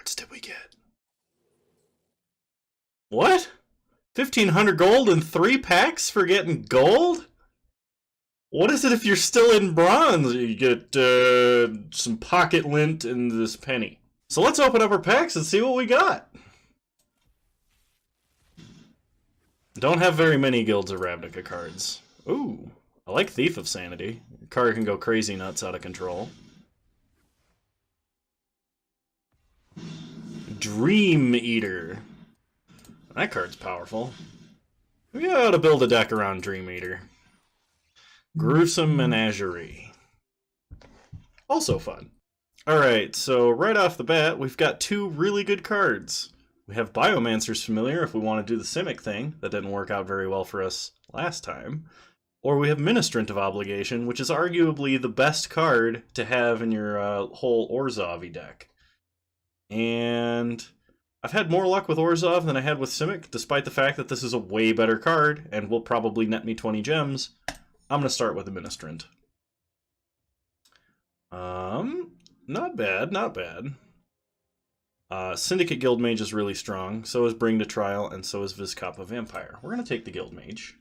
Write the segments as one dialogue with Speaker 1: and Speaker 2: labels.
Speaker 1: cards did we get? What? 1,500 gold and 3 packs for getting gold? What is it if you're still in bronze? You get some pocket lint and this penny. So let's open up our packs and see what we got. Don't have very many Guilds of Ravnica cards. Ooh, I like Thief of Sanity. Your card can go crazy nuts out of control. Dream Eater. That card's powerful. We ought to build a deck around Dream Eater. Gruesome Menagerie. Also fun. Alright, so right off the bat, we've got 2 really good cards. We have Biomancer's Familiar if we want to do the Simic thing. That didn't work out very well for us last time. Or we have Ministrant of Obligation, which is arguably the best card to have in your whole Orzhov deck. And I've had more luck with Orzhov than I had with Simic, despite the fact that this is a way better card and will probably net me 20 gems. I'm going to start with the Ministrant. Not bad, not bad. Syndicate Guildmage is really strong, so is Bring to Trial, and so is Vizkopa Vampire. We're going to take the Guildmage.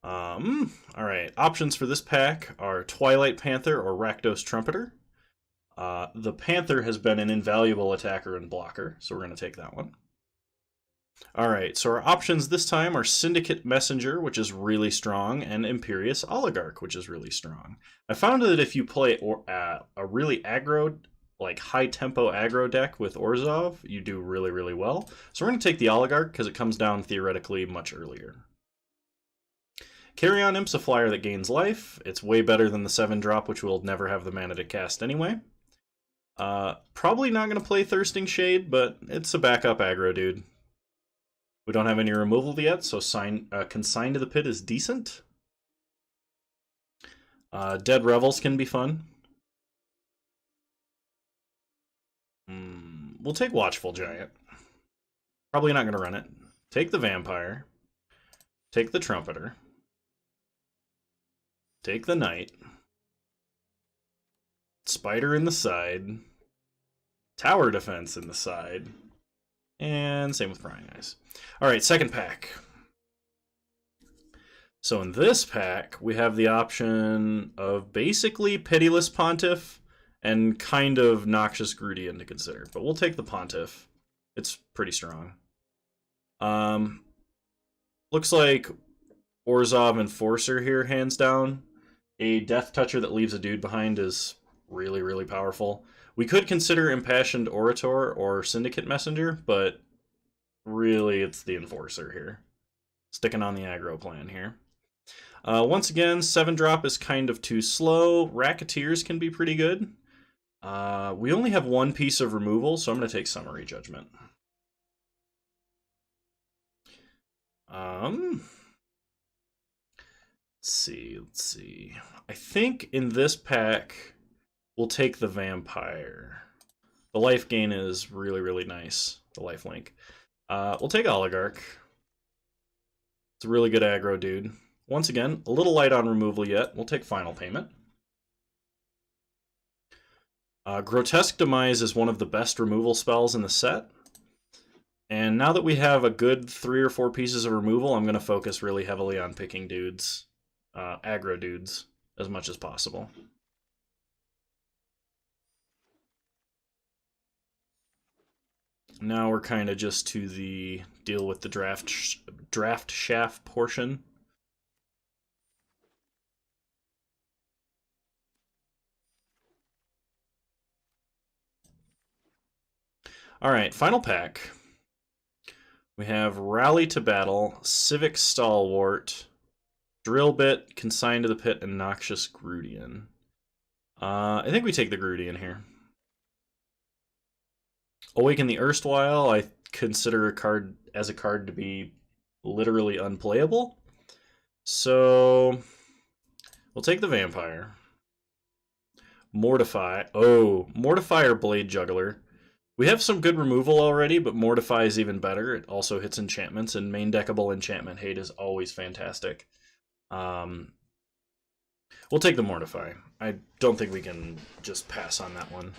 Speaker 1: Alright, options for this pack are Twilight Panther or Rakdos Trumpeter. The Panther has been an invaluable attacker and blocker, so we're going to take that one. Alright, so our options this time are Syndicate Messenger, which is really strong, and Imperious Oligarch, which is really strong. I found that if you play a really aggro, like high-tempo aggro deck with Orzhov, you do really, really well. So we're going to take the Oligarch because it comes down theoretically much earlier. Carrion Imp's a flyer that gains life. It's way better than the 7-drop, which we'll never have the mana to cast anyway. Probably not going to play Thirsting Shade, but it's a backup aggro dude. We don't have any removal yet, so Consign to the Pit is decent. Dead Revels can be fun. We'll take Watchful Giant. Probably not going to run it. Take the Vampire. Take the Trumpeter. Take the Knight. Spider in the side. Tower Defense in the side. And same with Prying Eyes. Alright, second pack. So in this pack, we have the option of basically Pitiless Pontiff and kind of Noxious Grudian to consider. But we'll take the Pontiff. It's pretty strong. Looks like Orzhov Enforcer here, hands down. A Death Toucher that leaves a dude behind is really, really powerful. We could consider Impassioned Orator or Syndicate Messenger, but really it's the Enforcer here. Sticking on the aggro plan here. Once again, 7-drop is kind of too slow. Racketeers can be pretty good. We only have 1 piece of removal, so I'm going to take Summary Judgment. Let's see. I think in this pack, we'll take the Vampire. The life gain is really, really nice, the life link. We'll take Oligarch. It's a really good aggro dude. Once again, a little light on removal yet. We'll take Final Payment. Grotesque Demise is one of the best removal spells in the set. And now that we have a good 3 or 4 pieces of removal, I'm going to focus really heavily on picking dudes, aggro dudes, as much as possible. Now we're kind of just to the deal with the draft shaft portion. Alright, final pack. We have Rally to Battle, Civic Stalwart, Drill Bit, Consign to the Pit, and Noxious Grudian. I think we take the Grudian here. Awaken the Erstwhile, I consider a card to be literally unplayable. So we'll take the Vampire. Mortify. Oh, Mortify or Blade Juggler. We have some good removal already, but Mortify is even better. It also hits enchantments, and main deckable enchantment hate is always fantastic. We'll take the Mortify. I don't think we can just pass on that one.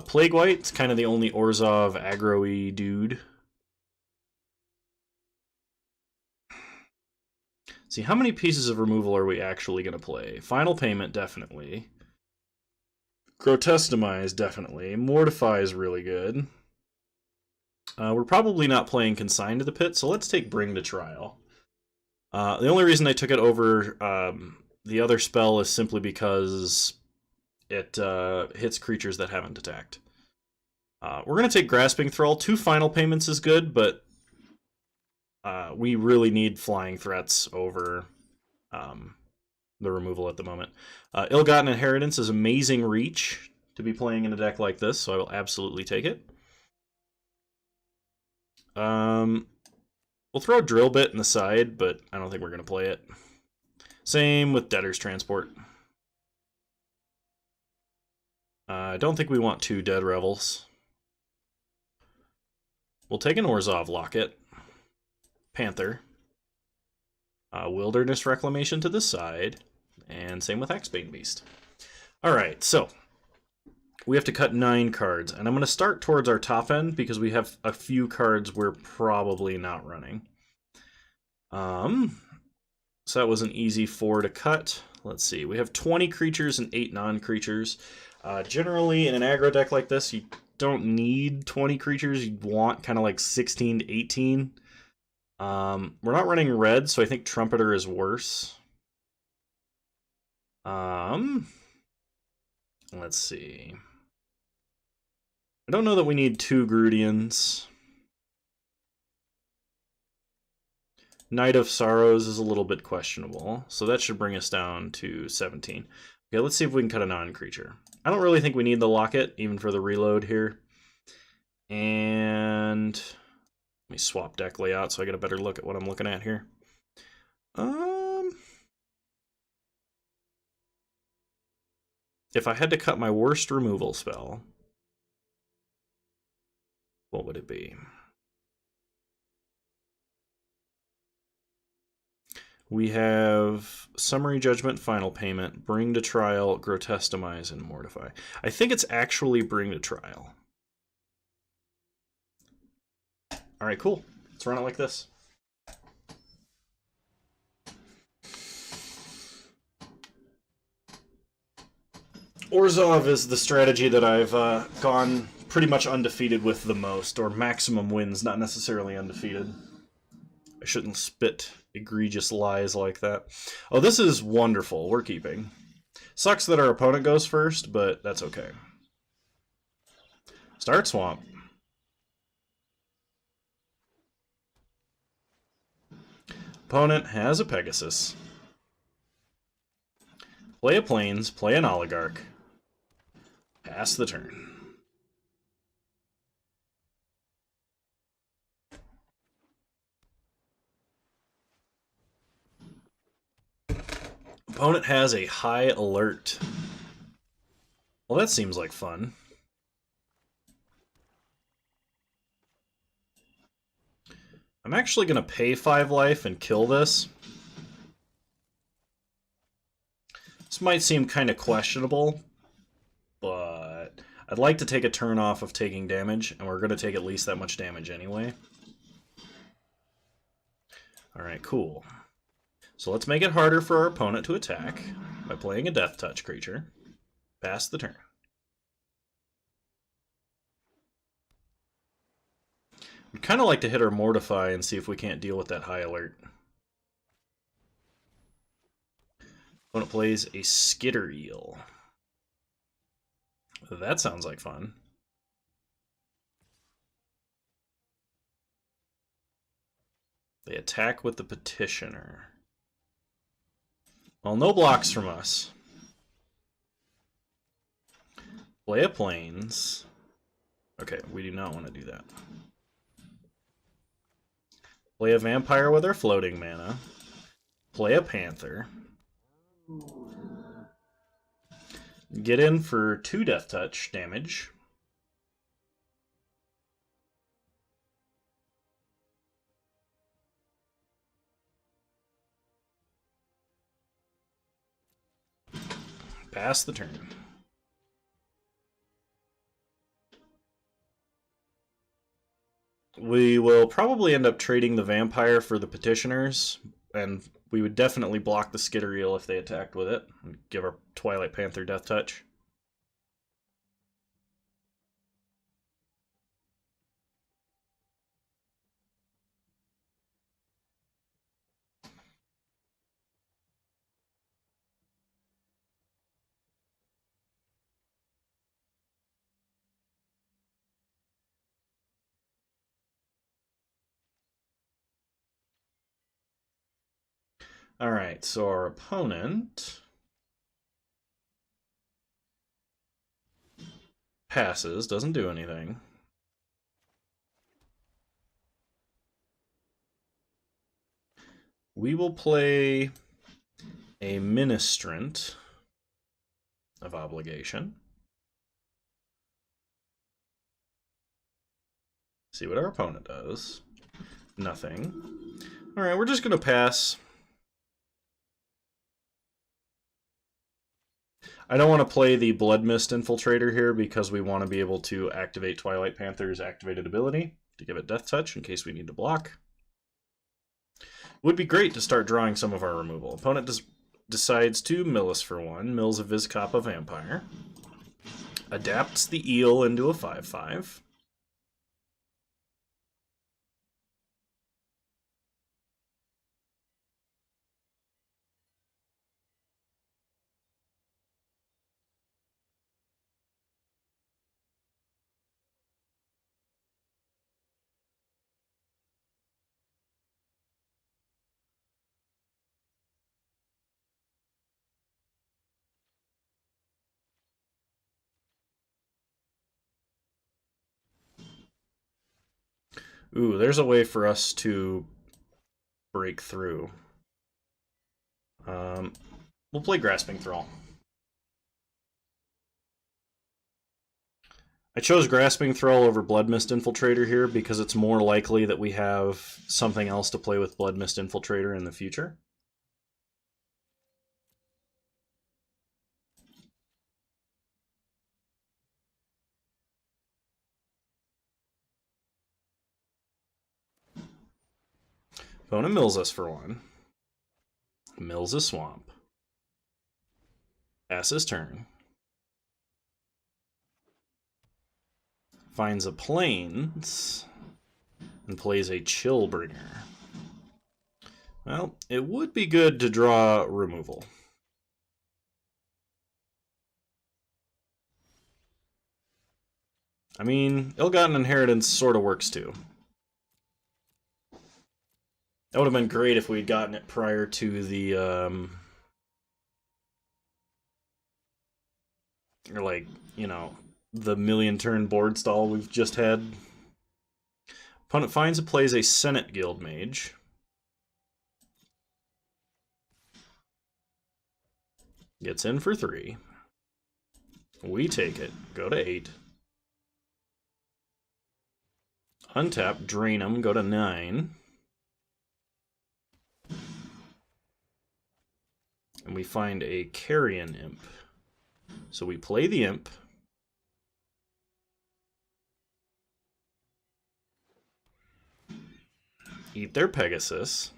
Speaker 1: Plague White's kind of the only Orzhov aggro-y dude. See, how many pieces of removal are we actually going to play? Final Payment, definitely. Grotesquemize, definitely. Mortify is really good. We're probably not playing Consign to the Pit, so let's take Bring to Trial. The only reason I took it over the other spell is simply because it hits creatures that haven't attacked. We're going to take Grasping Thrall. 2 Final Payments is good, but we really need flying threats over the removal at the moment. Ill-Gotten Inheritance is amazing reach to be playing in a deck like this, so I will absolutely take it. We'll throw Drill Bit in the side, but I don't think we're going to play it. Same with Debtor's Transport. I don't think we want 2 Dead Revels. We'll take an Orzhov Locket. Panther. Wilderness Reclamation to the side. And same with Hexbane Beast. Alright, so we have to cut 9 cards. And I'm going to start towards our top end because we have a few cards we're probably not running. So that was an easy 4 to cut. Let's see. We have 20 creatures and 8 non-creatures. Generally, in an aggro deck like this, you don't need 20 creatures. You want kind of like 16 to 18. We're not running red, so I think Trumpeter is worse. Let's see. I don't know that we need 2 Grudians. Knight of Sorrows is a little bit questionable, so that should bring us down to 17. Okay, let's see if we can cut a non-creature. I don't really think we need the Locket, even for the reload here. And let me swap deck layout so I get a better look at what I'm looking at here. If I had to cut my worst removal spell, what would it be? We have Summary Judgment, Final Payment, Bring to Trial, Grotesquemize, and Mortify. I think it's actually Bring to Trial. Alright, cool. Let's run it like this. Orzhov is the strategy that I've gone pretty much undefeated with the most, or maximum wins, not necessarily undefeated. I shouldn't spit egregious lies like that. Oh, this is wonderful. We're keeping. Sucks that our opponent goes first, but that's okay. Start Swamp. Opponent has a Pegasus. Play a Plains, play an Oligarch. Pass the turn. Opponent has a High Alert. Well, that seems like fun. I'm actually going to pay 5 life and kill this. This might seem kind of questionable, but I'd like to take a turn off of taking damage, and we're going to take at least that much damage anyway. Alright, cool. So let's make it harder for our opponent to attack by playing a Death Touch creature. Pass the turn. We'd kind of like to hit our Mortify and see if we can't deal with that High Alert. Opponent plays a Skitter Eel. That sounds like fun. They attack with the Petitioner. Well, no blocks from us. Play a Plains. Okay, we do not want to do that. Play a Vampire with our floating mana. Play a Panther. Get in for 2 Death Touch damage. Pass the turn. We will probably end up trading the vampire for the petitioners, and we would definitely block the skitter eel if they attacked with it. And give our Twilight Panther Death Touch. Alright, so our opponent passes, doesn't do anything. We will play a Ministrant of Obligation. See what our opponent does. Nothing. Alright, we're just going to pass. I don't want to play the Blood Mist Infiltrator here because we want to be able to activate Twilight Panther's activated ability to give it Death Touch in case we need to block. Would be great to start drawing some of our removal. Opponent decides to mill us for 1. Mills a Vizkopa Vampire. Adapts the eel into a 5/5. Ooh, there's a way for us to break through. We'll play Grasping Thrall. I chose Grasping Thrall over Blood Mist Infiltrator here because it's more likely that we have something else to play with Blood Mist Infiltrator in the future. Opponent mills us for 1. Mills a Swamp. Passes turn. Finds a Plains and plays a Chillbringer. Well, it would be good to draw removal. I mean, Ill-Gotten Inheritance sort of works too. That would have been great if we'd gotten it prior to the, or like, you know, the million turn board stall we've just had. Opponent finds and plays a Senate Guild Mage. Gets in for 3. We take it. Go to 8. Untap, drain them, go to 9. And we find a Carrion Imp. So we play the Imp. Eat their Pegasus.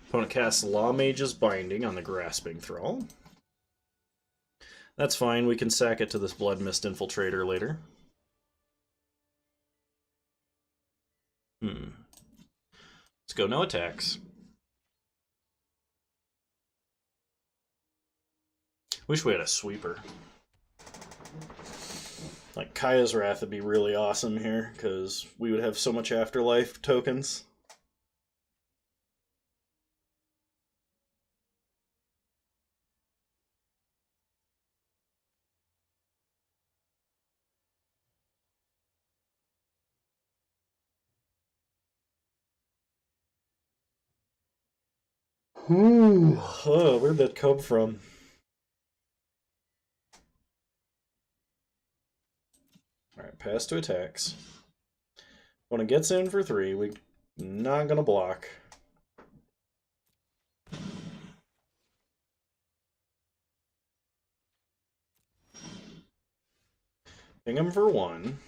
Speaker 1: Opponent casts Law Mage's Binding on the Grasping Thrall. That's fine, we can sack it to this Blood Mist Infiltrator later. Let's go no attacks. Wish we had a sweeper. Like, Kaya's Wrath would be really awesome here, because we would have so much afterlife tokens. Ooh, oh, where'd that come from? Alright, pass to attacks. When it gets in for 3, we're not going to block. Ping him for 1.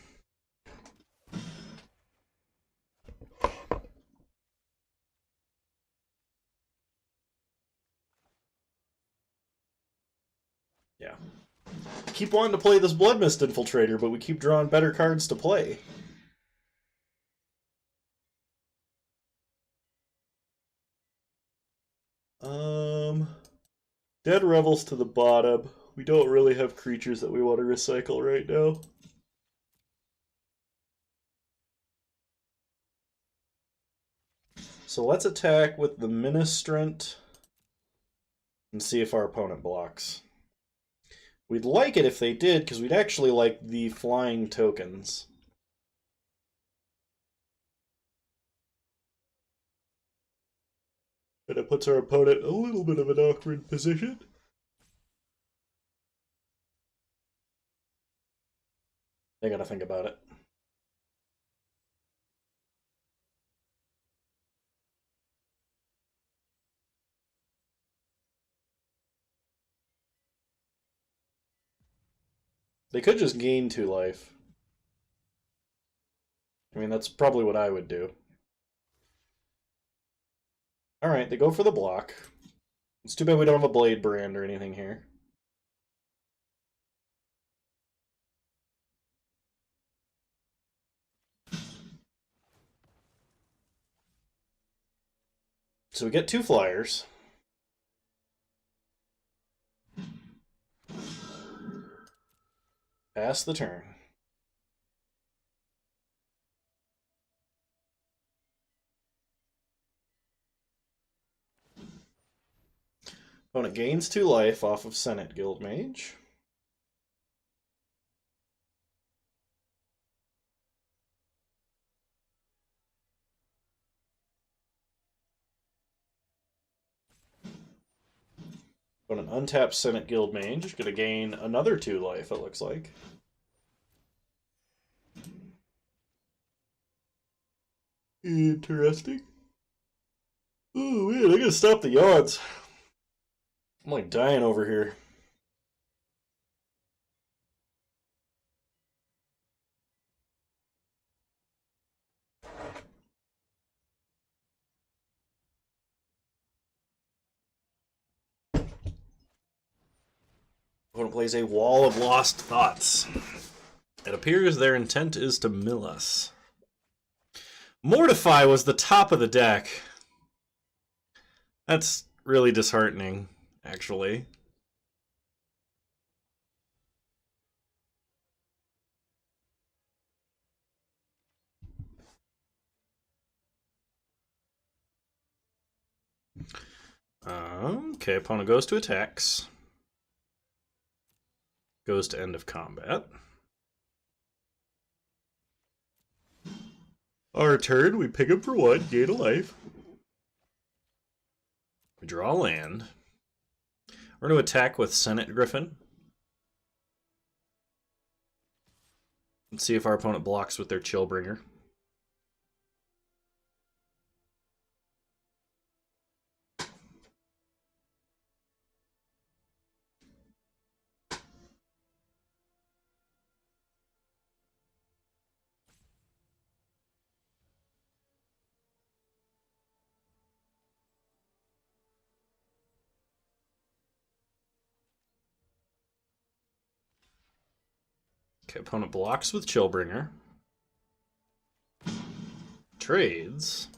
Speaker 1: Yeah. Keep wanting to play this Blood Mist Infiltrator, but we keep drawing better cards to play. Dead Revels to the bottom. We don't really have creatures that we want to recycle right now. So let's attack with the Ministrant and see if our opponent blocks. We'd like it if they did, because we'd actually like the flying tokens. But it puts our opponent in a little bit of an awkward position. They gotta think about it. They could just gain 2 life. I mean, that's probably what I would do. Alright, they go for the block. It's too bad we don't have a Blade Brand or anything here. So we get 2 flyers. Pass the turn. Opponent gains 2 life off of Senate Guildmage. Opponent untaps Senate Guildmage. Gonna gain another 2 life, it looks like. Interesting. Oh man, I gotta stop the yawns. I'm like dying over here. Opponent plays a Wall of Lost Thoughts. It appears their intent is to mill us. Mortify was the top of the deck. That's really disheartening, actually. Okay, opponent goes to attacks. Goes to end of combat. Our turn, we pick him for 1, gain a life. We draw a land. We're going to attack with Senate Griffin. Let's see if our opponent blocks with their Chillbringer. Okay, opponent blocks with Chillbringer. Trades.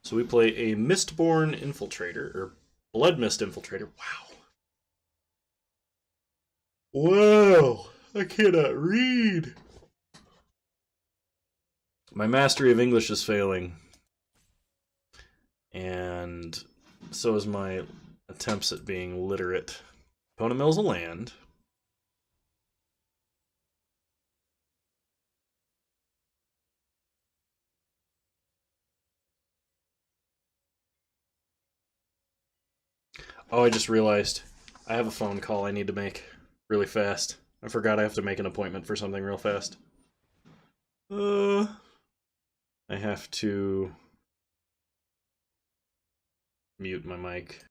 Speaker 1: So we play a Mistborn Infiltrator, or Blood Mist Infiltrator. Wow. Wow, I cannot read. My mastery of English is failing. And so is my attempts at being literate. Opponent mills a land. Oh, I just realized I have a phone call I need to make really fast. I forgot I have to make an appointment for something real fast. I have to mute my mic.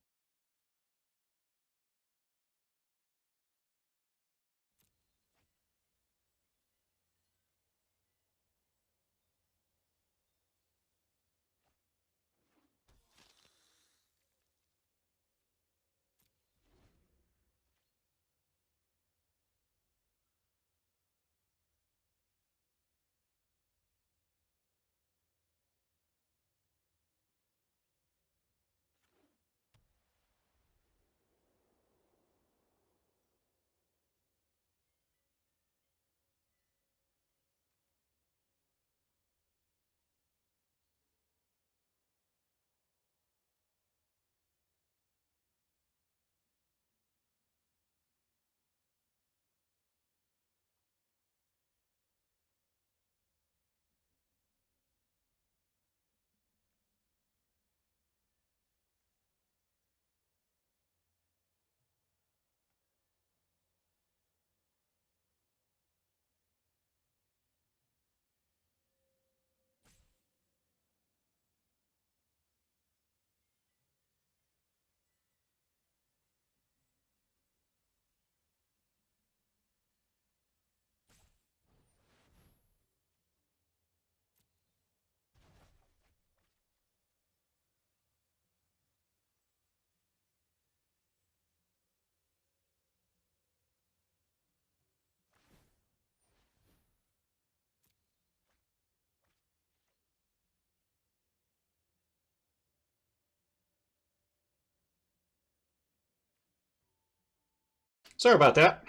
Speaker 1: Sorry about that.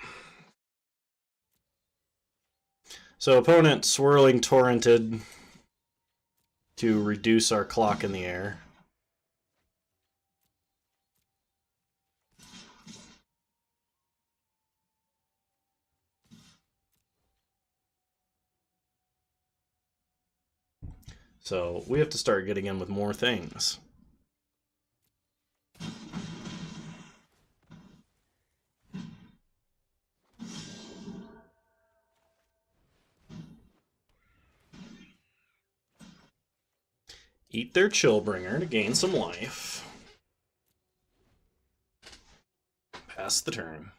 Speaker 1: So opponent swirling torrented to reduce our clock in the air. So we have to start getting in with more things. Eat their Chillbringer to gain some life. Pass the turn.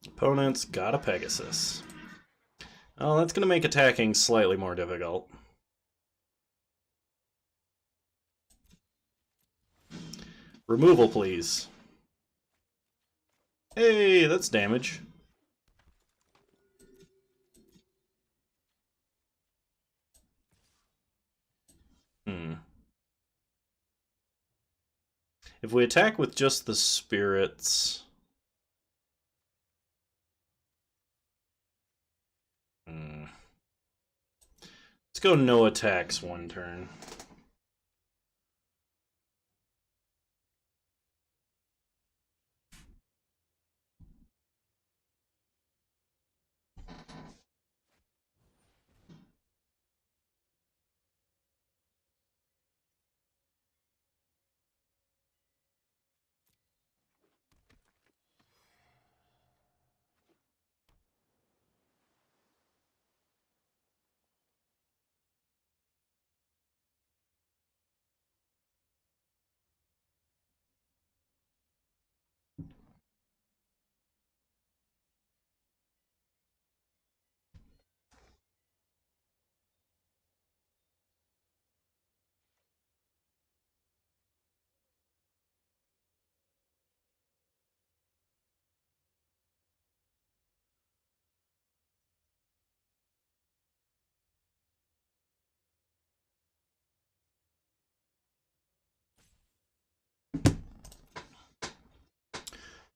Speaker 1: Opponent's got a Pegasus. Oh, that's going to make attacking slightly more difficult. Removal, please. Hey, that's damage. If we attack with just the spirits... Let's go no attacks one turn.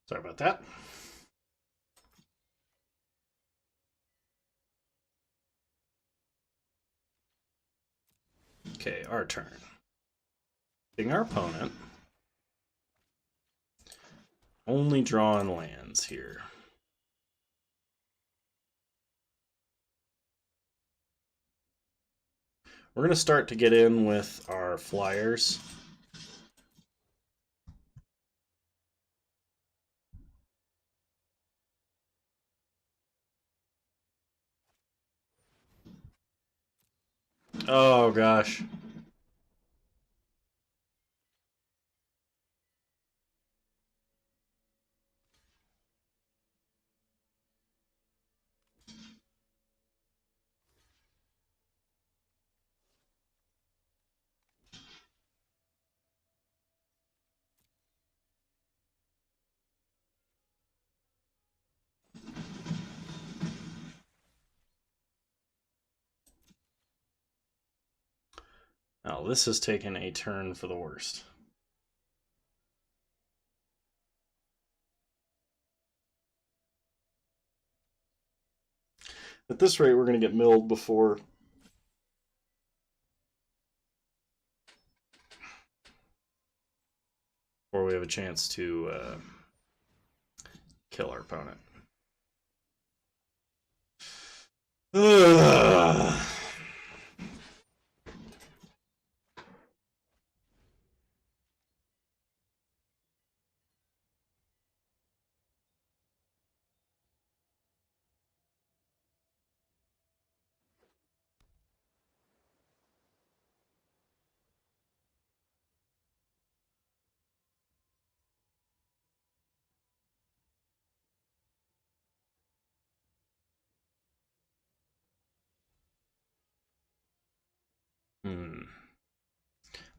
Speaker 1: Sorry about that. Okay, our turn. Being our opponent. Only drawing lands here. We're going to start to get in with our flyers. Oh, gosh. Now, this has taken a turn for the worst. At this rate, we're going to get milled before we have a chance to kill our opponent. Ugh.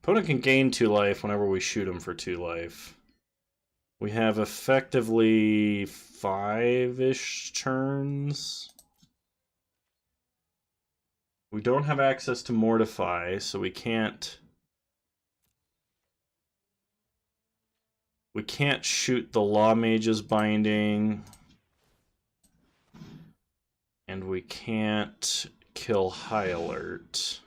Speaker 1: Opponent can gain 2 life whenever we shoot him for 2 life. We have effectively 5-ish turns. We don't have access to Mortify, so we can't shoot the Law Mage's Binding. And we can't kill High Alert.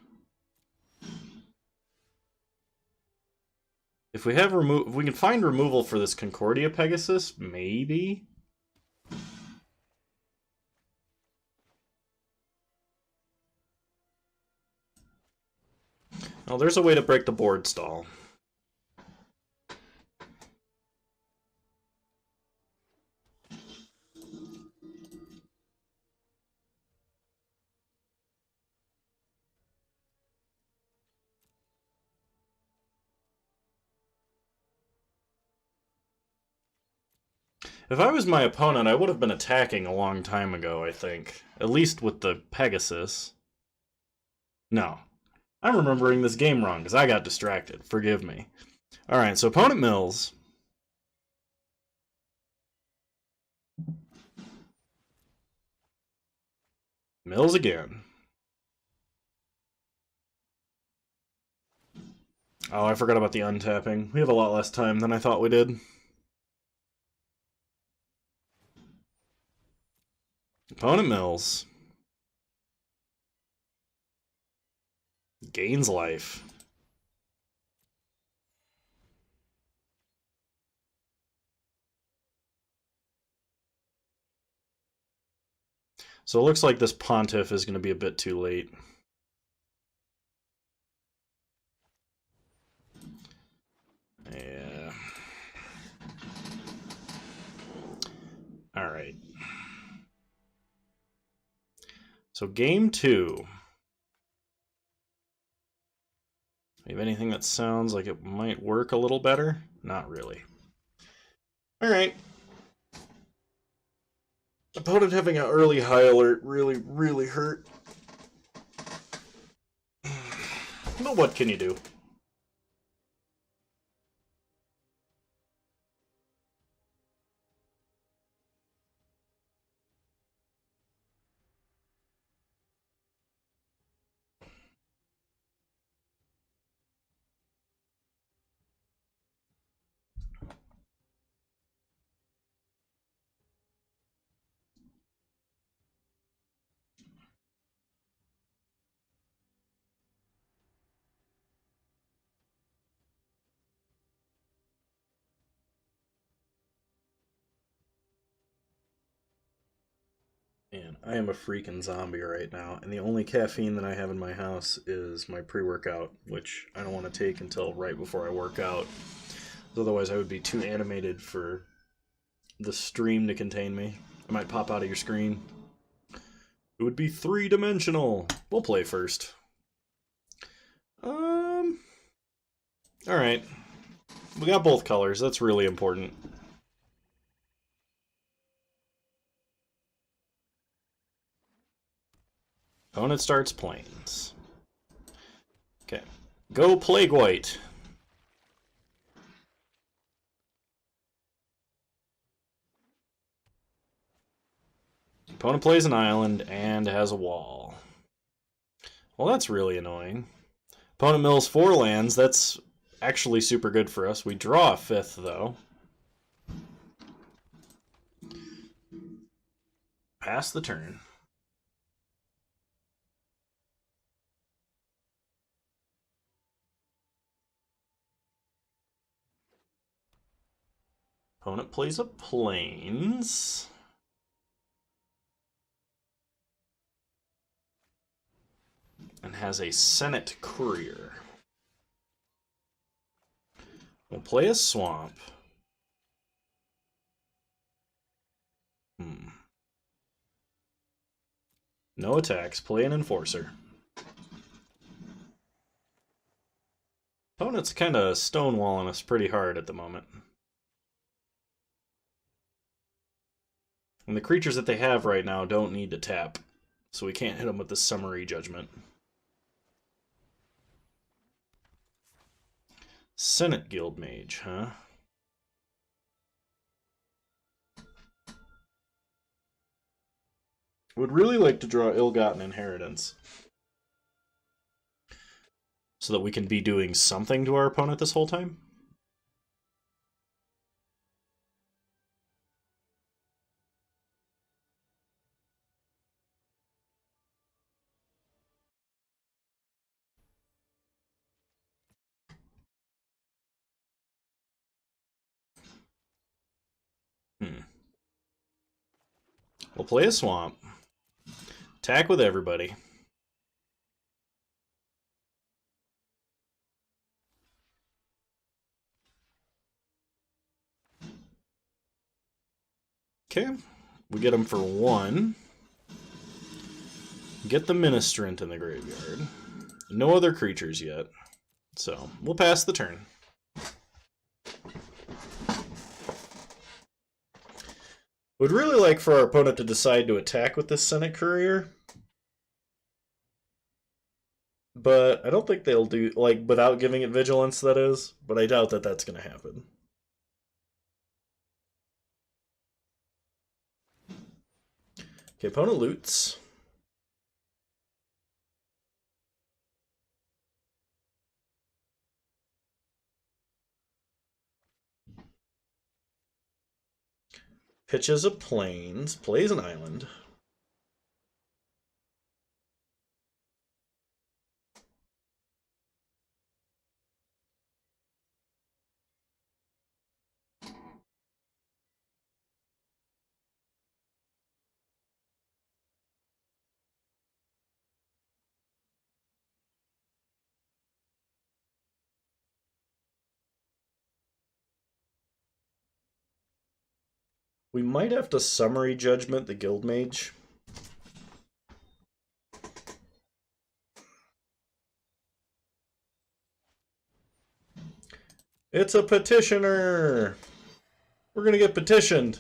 Speaker 1: If we have if we can find removal for this Concordia Pegasus, maybe. Oh, there's a way to break the board stall. If I was my opponent, I would have been attacking a long time ago, I think. At least with the Pegasus. No. I'm remembering this game wrong, because I got distracted. Forgive me. Alright, so opponent mills. Mills again. Oh, I forgot about the untapping. We have a lot less time than I thought we did. Opponent mills. Gains life. So it looks like this Pontiff is going to be a bit too late. Yeah. Alright. So game 2. We have anything that sounds like it might work a little better? Not really. Alright. Opponent having an early High Alert really, really hurt. But what can you do? Man, I am a freaking zombie right now, and the only caffeine that I have in my house is my pre-workout, which I don't want to take until right before I work out. Otherwise, I would be too animated for the stream to contain me. I might pop out of your screen. It would be three-dimensional. We'll play first. Alright. We got both colors. That's really important. Opponent starts plains. Okay. Go Plague White. Opponent plays an island and has a wall. Well, that's really annoying. Opponent mills 4 lands. That's actually super good for us. We draw a 5th, though. Pass the turn. Opponent plays a plains. And has a Senate Courier. We'll play a swamp. No attacks. Play an Enforcer. Opponent's kind of stonewalling us pretty hard at the moment. And the creatures that they have right now don't need to tap, so we can't hit them with the Summary Judgment. Senate Guild Mage, huh? Would really like to draw Ill-Gotten Inheritance, so that we can be doing something to our opponent this whole time. We'll play a swamp. Attack with everybody. Okay. We get them for 1. Get the Ministrant in the graveyard. No other creatures yet. So, we'll pass the turn. Would really like for our opponent to decide to attack with this Senate Courier. But I don't think they'll do, like, without giving it Vigilance, that is. But I doubt that that's going to happen. Okay, opponent loots. Pitches a plains, plays an island. We might have to Summary Judgment the Guild Mage. It's a petitioner! We're gonna get petitioned!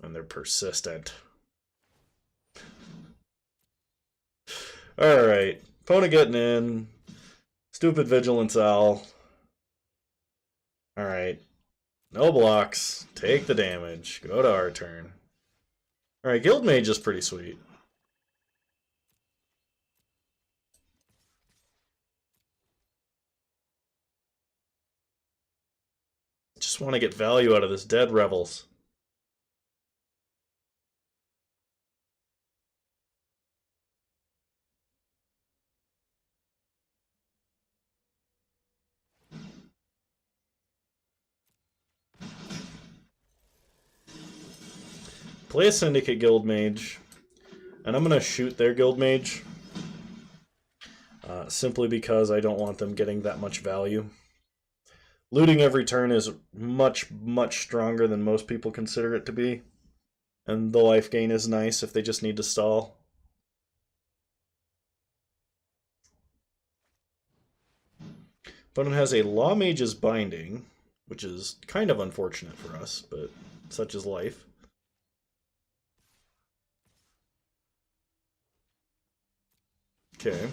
Speaker 1: And they're persistent. Alright. Opponent getting in. Stupid Vigilance Owl. Alright. No blocks. Take the damage. Go to our turn. Alright, Guild Mage is pretty sweet. Just want to get value out of this Dead Rebels. Play a Syndicate Guild Mage, and I'm going to shoot their Guild Mage, simply because I don't want them getting that much value. Looting every turn is much, much stronger than most people consider it to be, and the life gain is nice if they just need to stall. Opponent has a Law Mage's Binding, which is kind of unfortunate for us, but such is life. Okay.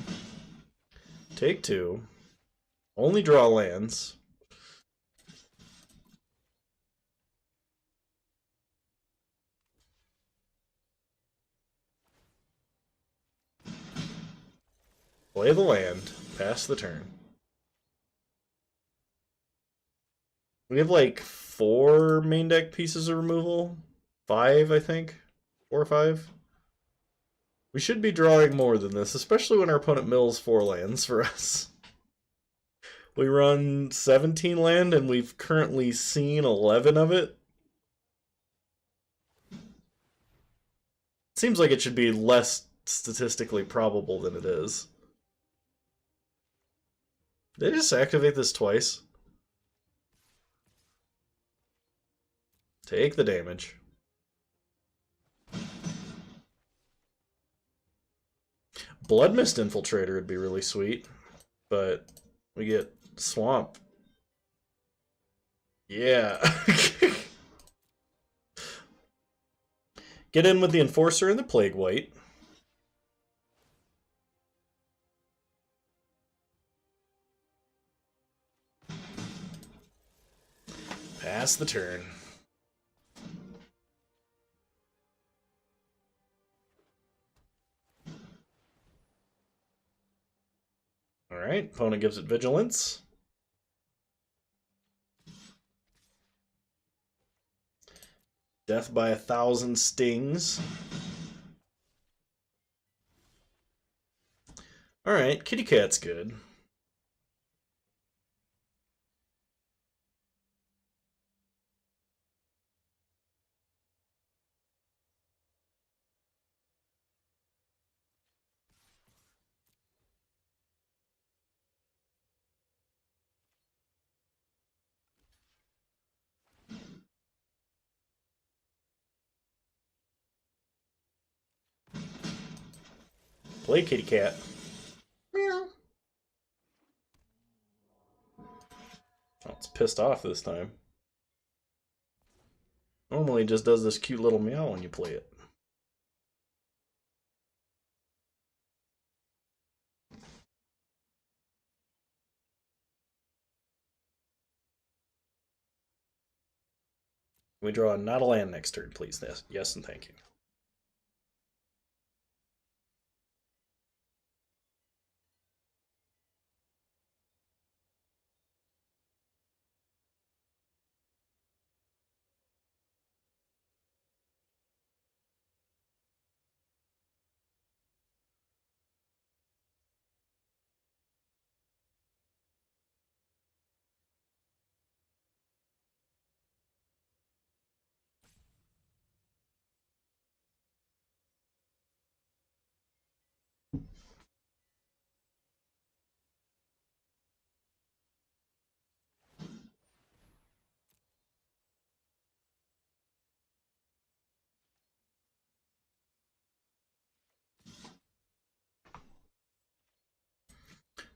Speaker 1: Take 2. Only draw lands. Play the land. Pass the turn. We have like 4 main deck pieces of removal. 5, I think. 4 or 5. We should be drawing more than this, especially when our opponent mills 4 lands for us. We run 17 land, and we've currently seen 11 of it. Seems like it should be less statistically probable than it is. Did I just activate this twice? Take the damage. Blood Mist Infiltrator would be really sweet, but we get Swamp. Yeah. Get in with the Enforcer and the Plague White. Pass the turn. Alright, opponent gives it Vigilance. Death by 1,000 stings. Alright, Kitty Cat's good. Play Kitty Cat. Meow. Oh, it's pissed off this time. Normally it just does this cute little meow when you play it. We draw not a land next turn, please. Yes, and thank you.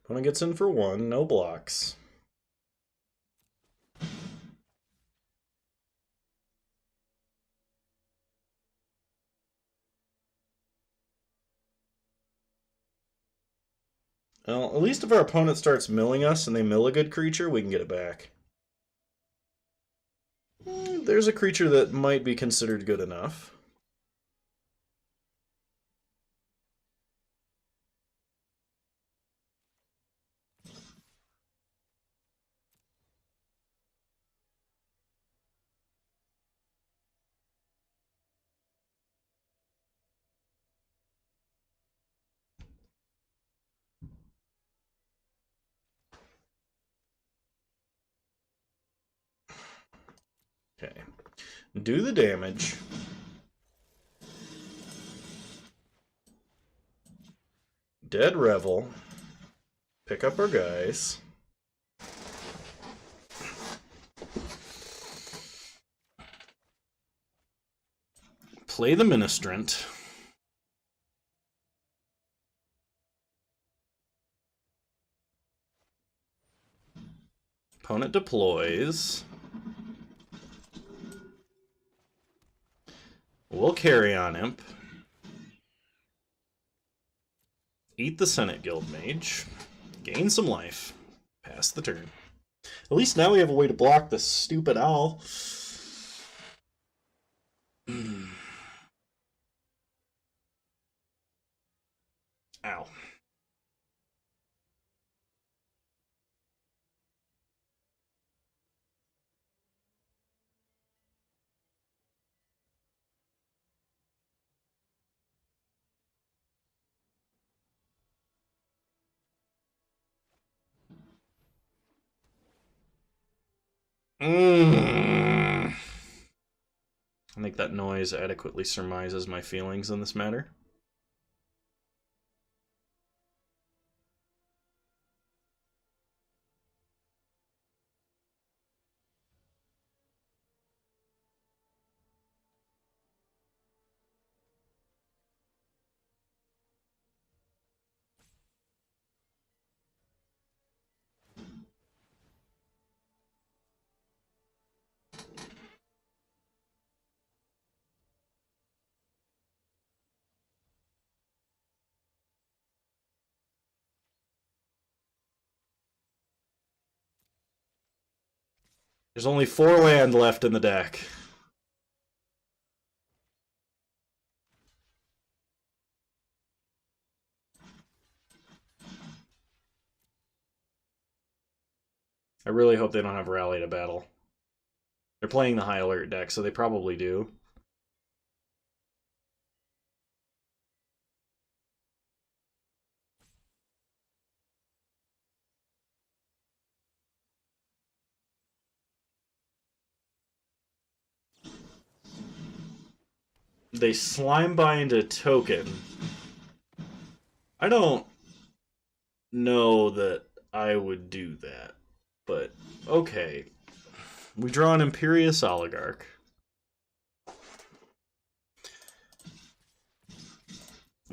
Speaker 1: Opponent gets in for 1, no blocks. Well, at least if our opponent starts milling us and they mill a good creature, we can get it back. There's a creature that might be considered good enough. Okay. Do the damage. Dead Revel. Pick up our guys. Play the Ministrant. Opponent deploys. We'll carry on Imp. Eat the Senate Guild Mage. Gain some life. Pass the turn. At least now we have a way to block this stupid owl. Ow. I think that noise adequately surmises my feelings in this matter. There's only 4 land left in the deck. I really hope they don't have Rally to Battle. They're playing the high alert deck, so they probably do. They Slimebind a token. I don't know that I would do that, but okay. We draw an Imperious Oligarch.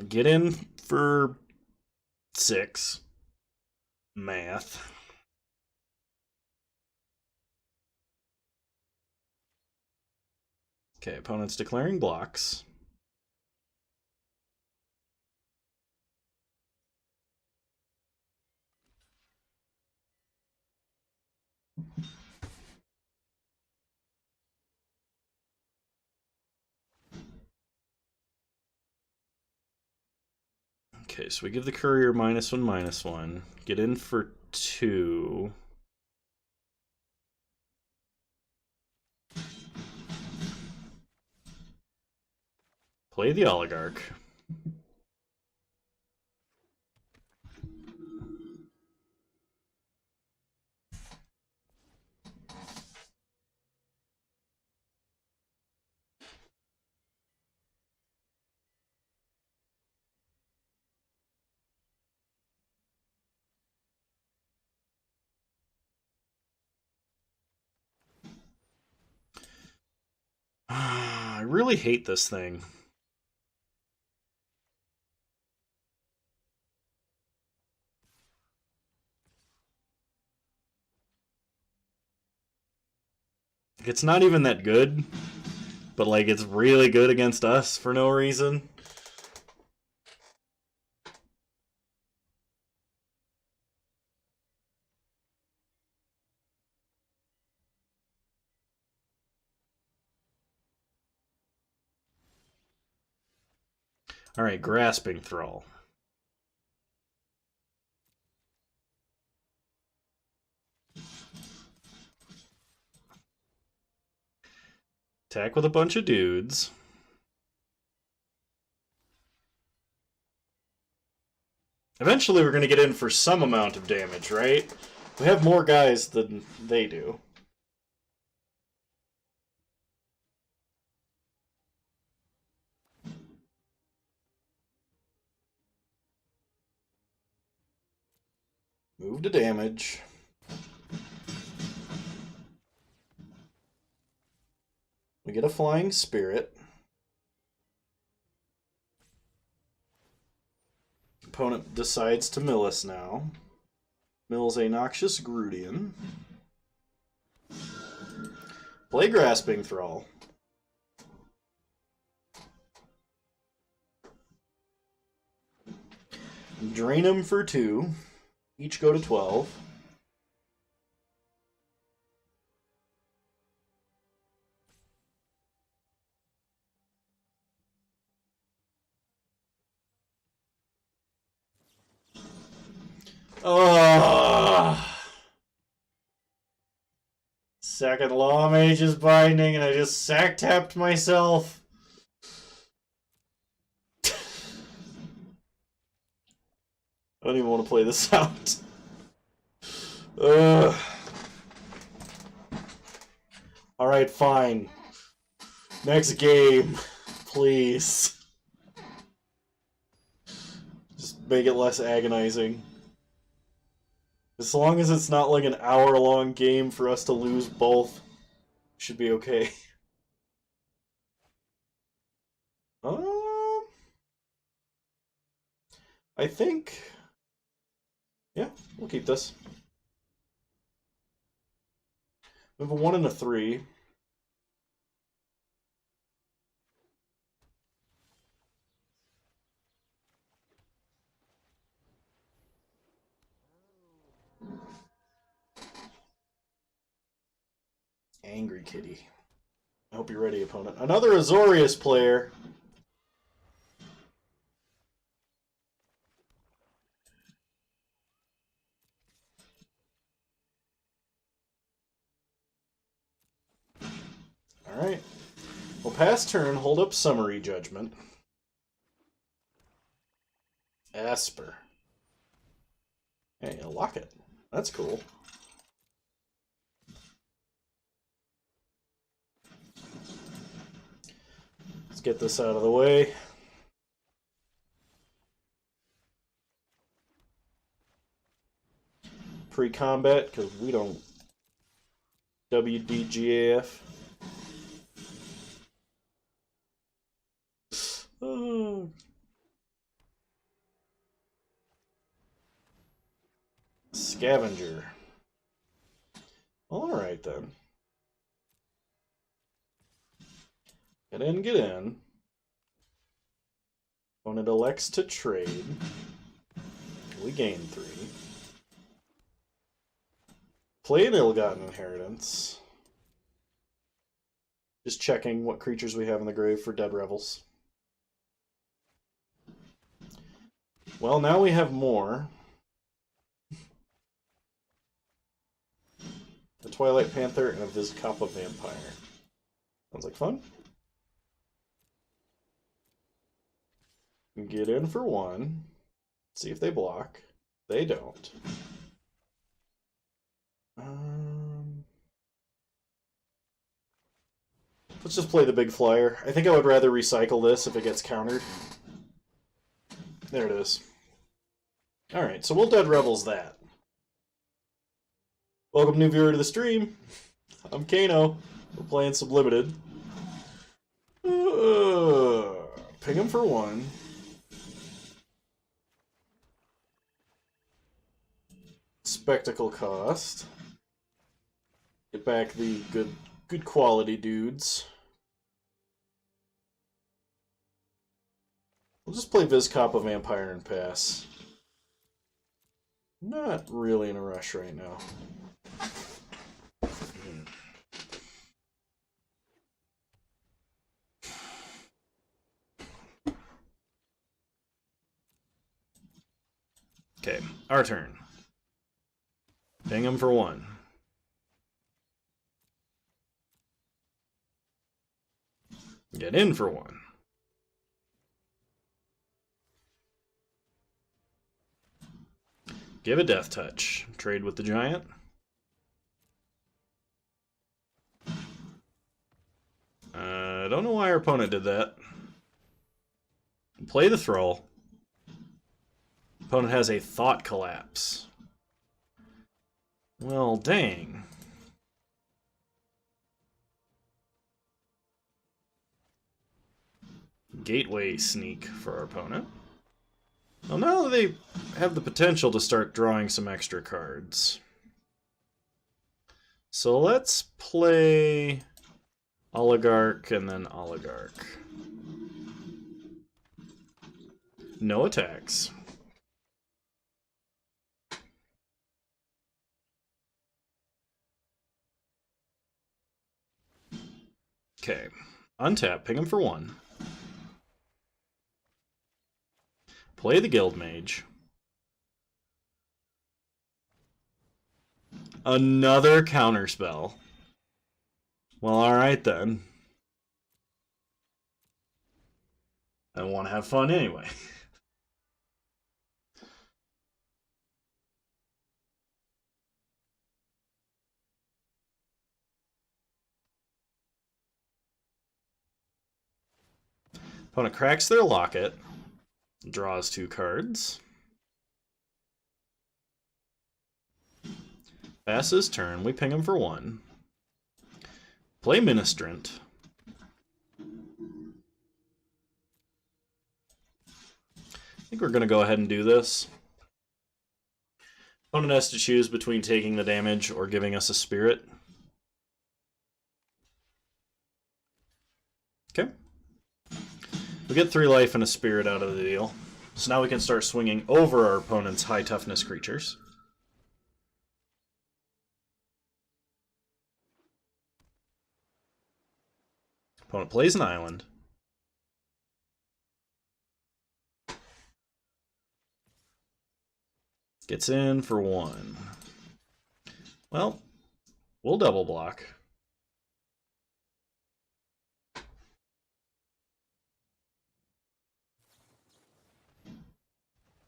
Speaker 1: Get in for 6. Math. Okay, opponent's declaring blocks. Okay, so we give the courier -1/-1. Get in for 2. Play the Oligarch. I really hate this thing. It's not even that good, but like it's really good against us for no reason. Alright, Grasping Thrall. Attack with a bunch of dudes. Eventually we're going to get in for some amount of damage, right? We have more guys than they do. Move to damage. We get a Flying Spirit. Opponent decides to mill us now. Mills a Noxious Grudian. Play Grasping Thrall. Drain them for 2. Each go to 12. Second Law Mage is binding, and I just sack-tapped myself. I don't even want to play this out. Alright, fine. Next game, please. Just make it less agonizing. As long as it's not like an hour-long game for us to lose both, should be okay. I think... Yeah, we'll keep this. We have a 1 and a 3. Angry Kitty. I hope you're ready, opponent. Another Azorius player. Alright. Well, pass turn, hold up Summary Judgment. Esper. Hey, a Locket. That's cool. Let's get this out of the way. Pre-combat, because we don't WDGAF. Oh. Scavenger. Alright then. Get in, get in. Opponent elects to trade. We gain 3. Play an Ill-Gotten Inheritance. Just checking what creatures we have in the grave for dead revels. Well, now we have more. A Twilight Panther and a Vizkopa Vampire. Sounds like fun. Get in for 1. See if they block. They don't. Let's just play the big flyer. I think I would rather recycle this if it gets countered. There it is. Alright, so we'll Dead Rebels that. Welcome new viewer to the stream. I'm Kano. We're playing some Limited. Ping him for 1. Spectacle cost. Get back the good quality dudes. We'll just play Vizkopa Vampire and pass. Not really in a rush right now. Okay, our turn. Ping him for 1. Get in for 1. Give a Death Touch. Trade with the Giant. I don't know why our opponent did that. Play the Thrall. Opponent has a Thought Collapse. Well, dang. Gateway sneak for our opponent. Well, now they have the potential to start drawing some extra cards. So let's play Oligarch and then Oligarch. No attacks. Okay. Untap, ping him for 1. Play the Guild Mage. Another counterspell. Well, alright then. I want to have fun anyway. Opponent cracks their locket. Draws 2 cards. Passes turn. We ping him for 1. Play Ministrant. I think we're going to go ahead and do this. Opponent has to choose between taking the damage or giving us a spirit. Okay. We get 3 life and a spirit out of the deal. So now we can start swinging over our opponent's high toughness creatures. Opponent plays an island. Gets in for 1. Well, we'll double block.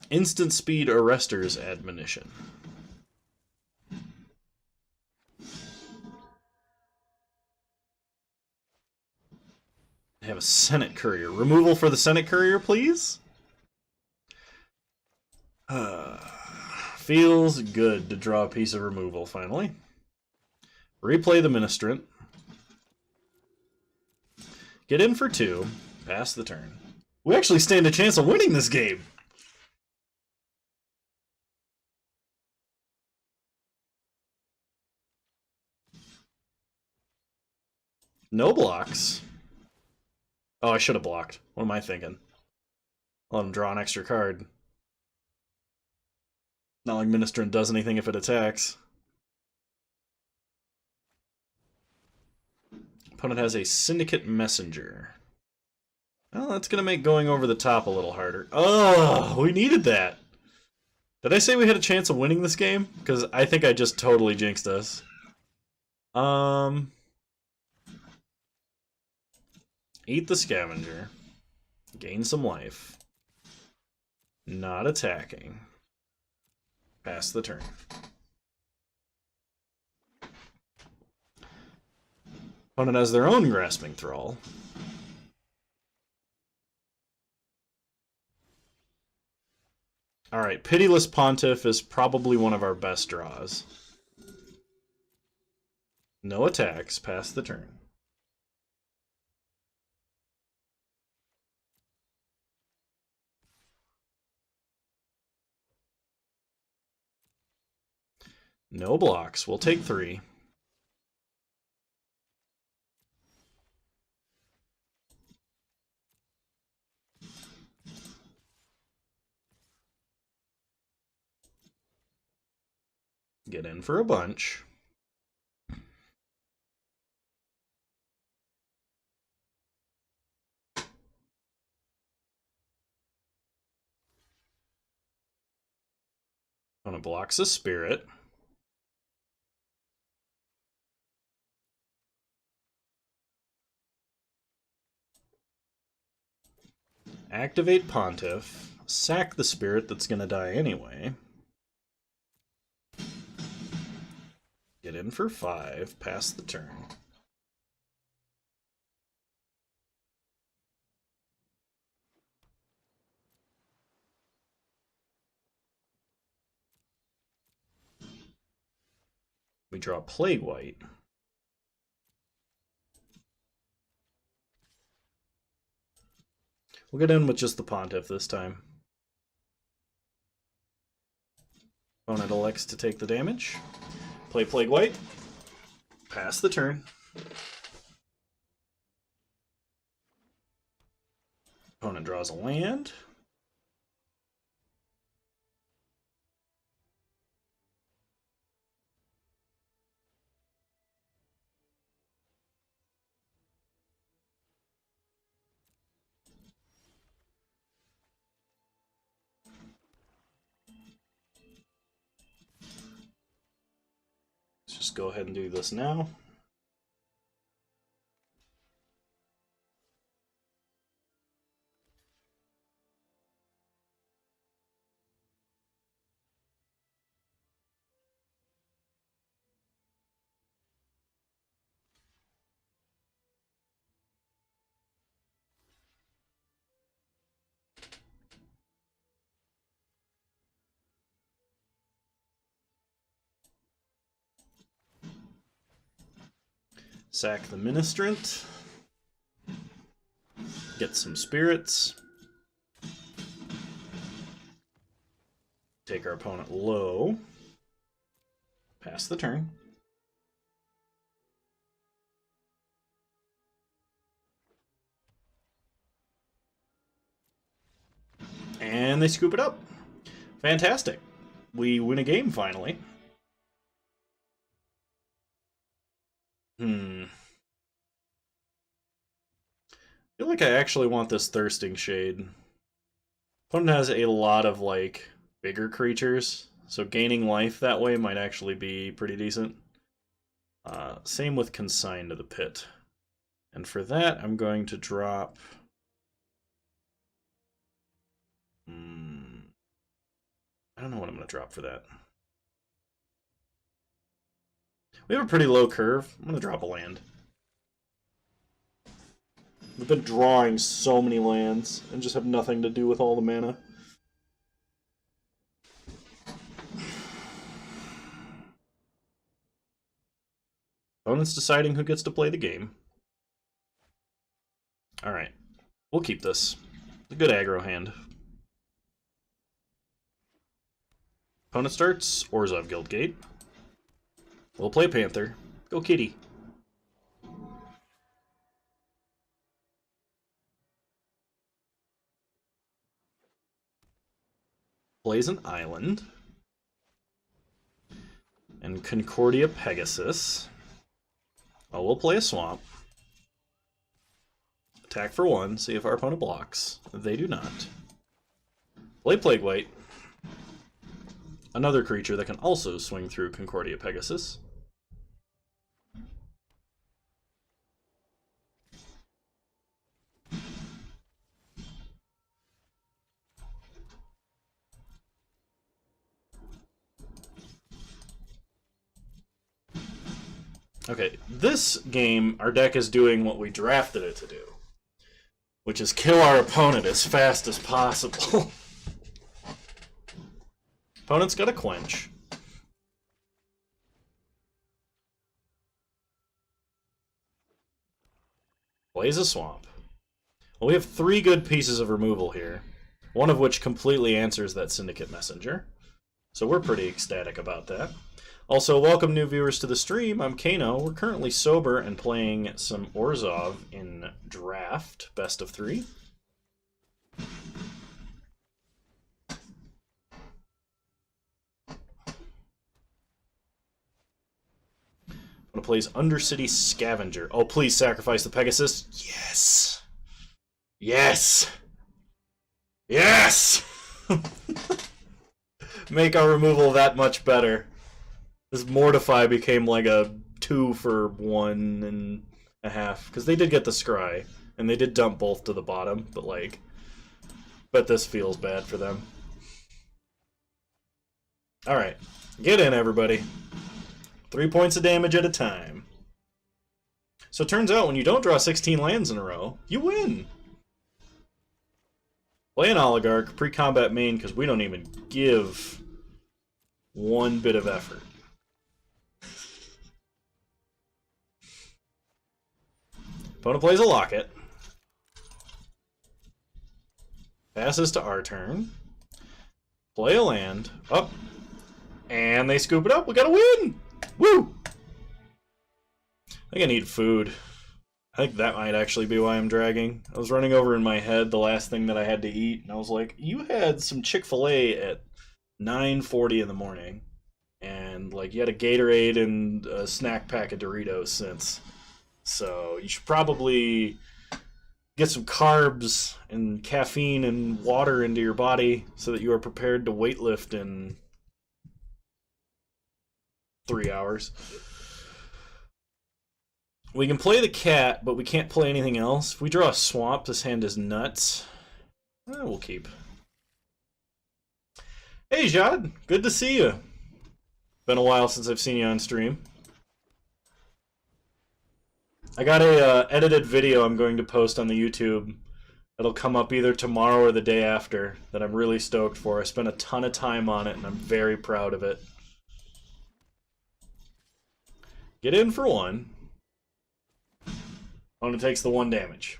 Speaker 1: Instant speed arrester's admonition. I have a Senate Courier. Removal for the Senate Courier, please? Feels good to draw a piece of removal, finally. Replay the Ministrant. Get in for 2. Pass the turn. We actually stand a chance of winning this game! No blocks. Oh, I should have blocked. What am I thinking? Let him draw an extra card. Not like Ministrant does anything if it attacks. Opponent has a Syndicate Messenger. Well, that's going to make going over the top a little harder. Oh, we needed that. Did I say we had a chance of winning this game? Because I think I just totally jinxed us. Eat the Scavenger. Gain some life. Not attacking. Pass the turn. Opponent has their own Grasping Thrall. Alright, Pitiless Pontiff is probably one of our best draws. No attacks, pass the turn. No blocks, we'll take 3. Get in for a bunch. Opponent blocks a Spirit. Activate Pontiff. Sack the Spirit that's going to die anyway. Get in for 5. Pass the turn. We draw Plague White. We'll get in with just the Pontiff this time. Opponent elects to take the damage. Play Plague White. Pass the turn. Opponent draws a land. Let's just go ahead and do this now. Sack the Ministrant. Get some spirits. Take our opponent low. Pass the turn. And they scoop it up. Fantastic. We win a game finally. I feel like I actually want this Thirsting Shade. Opponent has a lot of, like, bigger creatures, so gaining life that way might actually be pretty decent. Same with Consign to the Pit. And for that, I'm going to drop... I don't know what I'm going to drop for that. We have a pretty low curve. I'm going to drop a land. We've been drawing so many lands and just have nothing to do with all the mana. Opponent's deciding who gets to play the game. Alright. We'll keep this. It's a good aggro hand. Opponent starts Orzhov Guildgate. We'll play Panther. Go Kitty. Plays an island. And Concordia Pegasus. Oh, we'll play a swamp. Attack for 1, see if our opponent blocks. They do not. Play Plague White. Another creature that can also swing through Concordia Pegasus. Okay, this game, our deck is doing what we drafted it to do, which is kill our opponent as fast as possible. Opponent's got a Quench. Plays a Swamp. Well, we have 3 good pieces of removal here, one of which completely answers that Syndicate Messenger, so we're pretty ecstatic about that. Also, welcome new viewers to the stream. I'm Kano. We're currently sober and playing some Orzhov in Draft, best of 3. One plays Undercity Scavenger. Oh, please sacrifice the Pegasus. Yes! Yes! Yes! Make our removal that much better. This Mortify became like a 2 for 1.5. Because they did get the Scry. And they did dump both to the bottom. But like, bet this feels bad for them. Alright. Get in, everybody. 3 points of damage at a time. So it turns out when you don't draw 16 lands in a row, you win. Play an Oligarch, pre-combat main, because we don't even give one bit of effort. Opponent plays a Locket. Passes to our turn. Play a land. Up. And they scoop it up. We got a win! Woo! I think I need food. I think that might actually be why I'm dragging. I was running over in my head the last thing that I had to eat, and I was like, you had some Chick-fil-A at 9:40 in the morning. And, like, you had a Gatorade and a snack pack of Doritos since. So you should probably get some carbs and caffeine and water into your body so that you are prepared to weightlift in 3 hours. We can play the cat, but we can't play anything else. If we draw a swamp, this hand is nuts. We'll keep. Hey, Jad. Good to see you. Been a while since I've seen you on stream. I got a edited video I'm going to post on the YouTube. It'll come up either tomorrow or the day after that I'm really stoked for. I spent a ton of time on it, and I'm very proud of it. Get in for 1. Opponent takes the 1 damage.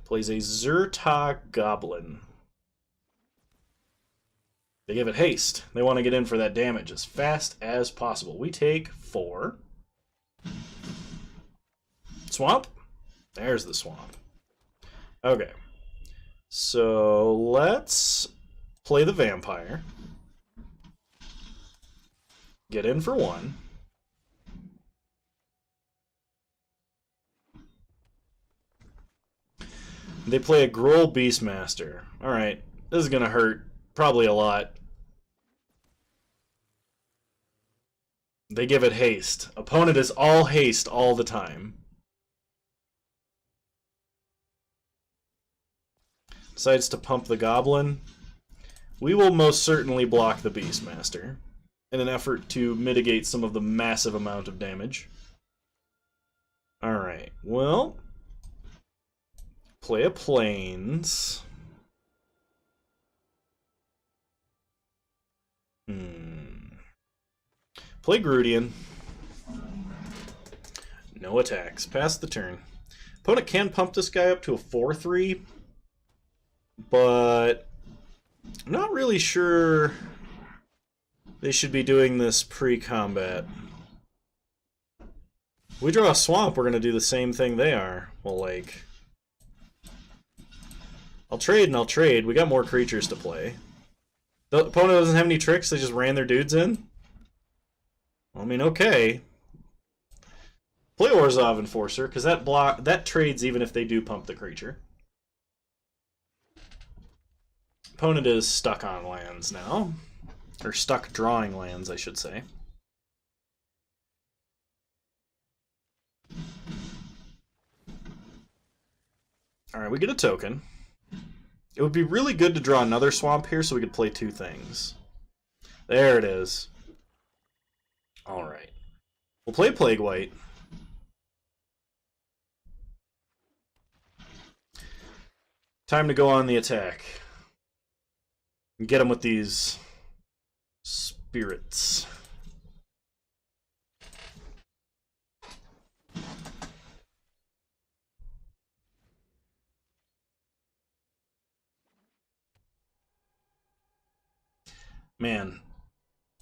Speaker 1: Plays a Zerta Goblin. They give it haste. They want to get in for that damage as fast as possible. We take 4. Swamp? There's the swamp. Okay. So let's play the vampire. Get in for 1. They play a Groll Beastmaster. Alright, this is going to hurt probably a lot. They give it haste. Opponent is all haste all the time. Decides to pump the goblin. We will most certainly block the Beastmaster in an effort to mitigate some of the massive amount of damage. Alright, well, play a Plains. Play Grudian. No attacks. Pass the turn. Opponent can pump this guy up to a 4/3, but I'm not really sure they should be doing this pre-combat. We draw a swamp, we're going to do the same thing they are. Well, like, I'll trade and I'll trade. We got more creatures to play. The opponent doesn't have any tricks, they just ran their dudes in? I mean, okay. Play Orzhov Enforcer, because that trades even if they do pump the creature. Opponent is stuck on lands now. Or stuck drawing lands, I should say. Alright, we get a token. It would be really good to draw another swamp here so we could play 2 things. There it is. Alright. We'll play Plague White. Time to go on the attack. And get them with these spirits. Man,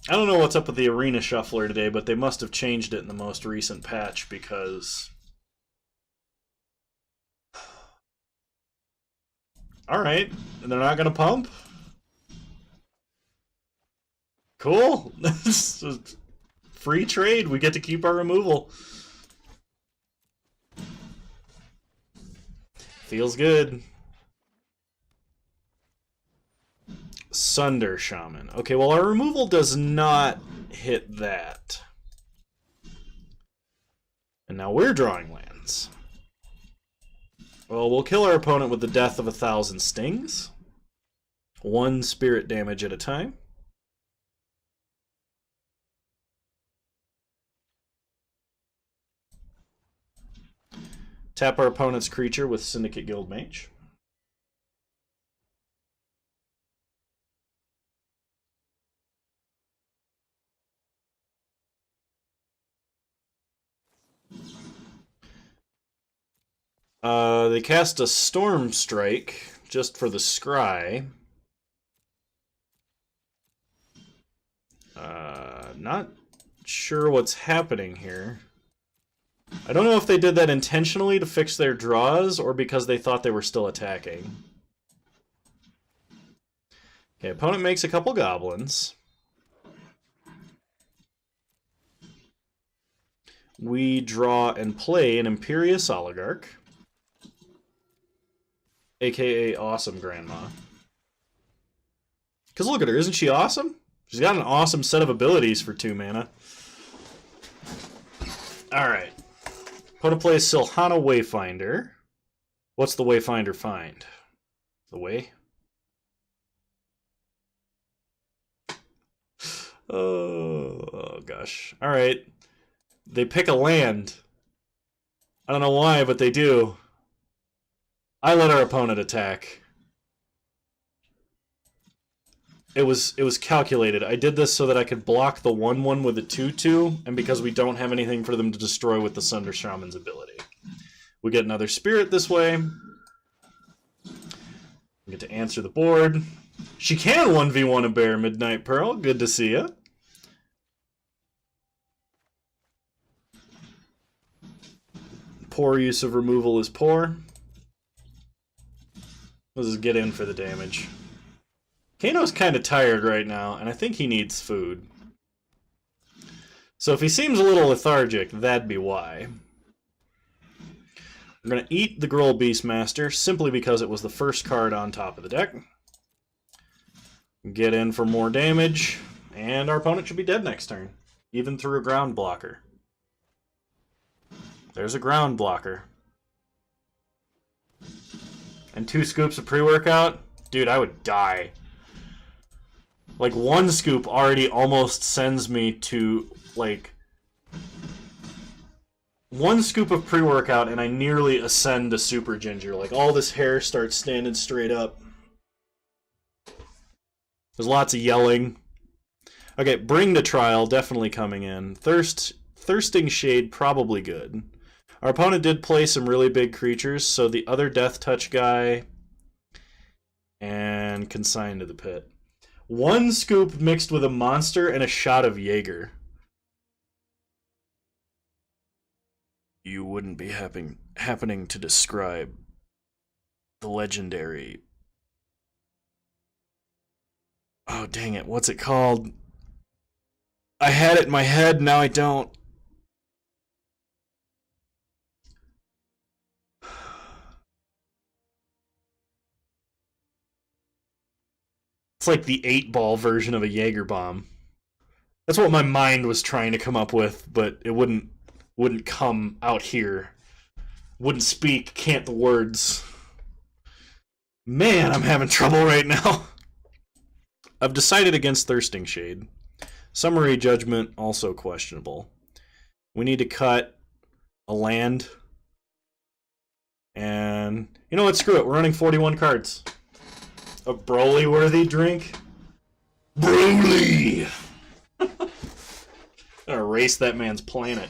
Speaker 1: I don't know what's up with the Arena Shuffler today, but they must have changed it in the most recent patch because... Alright, and they're not going to pump? Cool. Free trade. We get to keep our removal. Feels good. Sunder Shaman. Okay, well, our removal does not hit that. And now we're drawing lands. Well, we'll kill our opponent with the death of 1,000 stings. 1 spirit damage at a time. Tap our opponent's creature with Syndicate Guildmage. They cast a Storm Strike just for the scry. Not sure what's happening here. I don't know if they did that intentionally to fix their draws or because they thought they were still attacking. Okay, opponent makes a couple goblins. We draw and play an Imperious Oligarch, aka Awesome Grandma. Because look at her, isn't she awesome? She's got an awesome set of abilities for 2 mana. Alright. Opponent plays Silhana Wayfinder. What's the Wayfinder find? The way? Oh gosh. Alright. They pick a land. I don't know why, but they do. I let our opponent attack. It was calculated. I did this so that I could block the 1/1 with a 2/2, and because we don't have anything for them to destroy with the Sunder Shaman's ability. We get another spirit this way. We get to answer the board. She can 1v1 a bear, Midnight Pearl. Good to see ya. Poor use of removal is poor. Let's just get in for the damage. Kano's kind of tired right now, and I think he needs food. So if he seems a little lethargic, that'd be why. We're going to eat the Gruul Beastmaster, simply because it was the first card on top of the deck. Get in for more damage, and our opponent should be dead next turn, even through a ground blocker. There's a ground blocker. And 2 scoops of pre-workout? Dude, I would die. Like, 1 scoop already almost sends me to, like... 1 scoop of pre-workout and I nearly ascend to Super Ginger. Like, all this hair starts standing straight up. There's lots of yelling. Okay, Bring to Trial, definitely coming in. Thirsting Shade, probably good. Our opponent did play some really big creatures, so the other Death Touch guy... and Consign to the Pit. 1 scoop mixed with a monster and a shot of Jaeger. You wouldn't be happening to describe the legendary... Oh, dang it. What's it called? I had it in my head, now I don't. It's like the 8-ball version of a Jaeger bomb. That's what my mind was trying to come up with, but it wouldn't come out here. Wouldn't speak, can't the words. Man, I'm having trouble right now. I've decided against Thirsting Shade. Summary Judgment, also questionable. We need to cut a land. And, you know what, screw it, we're running 41 cards. A Broly-worthy drink? Broly! I'm gonna erase that man's planet.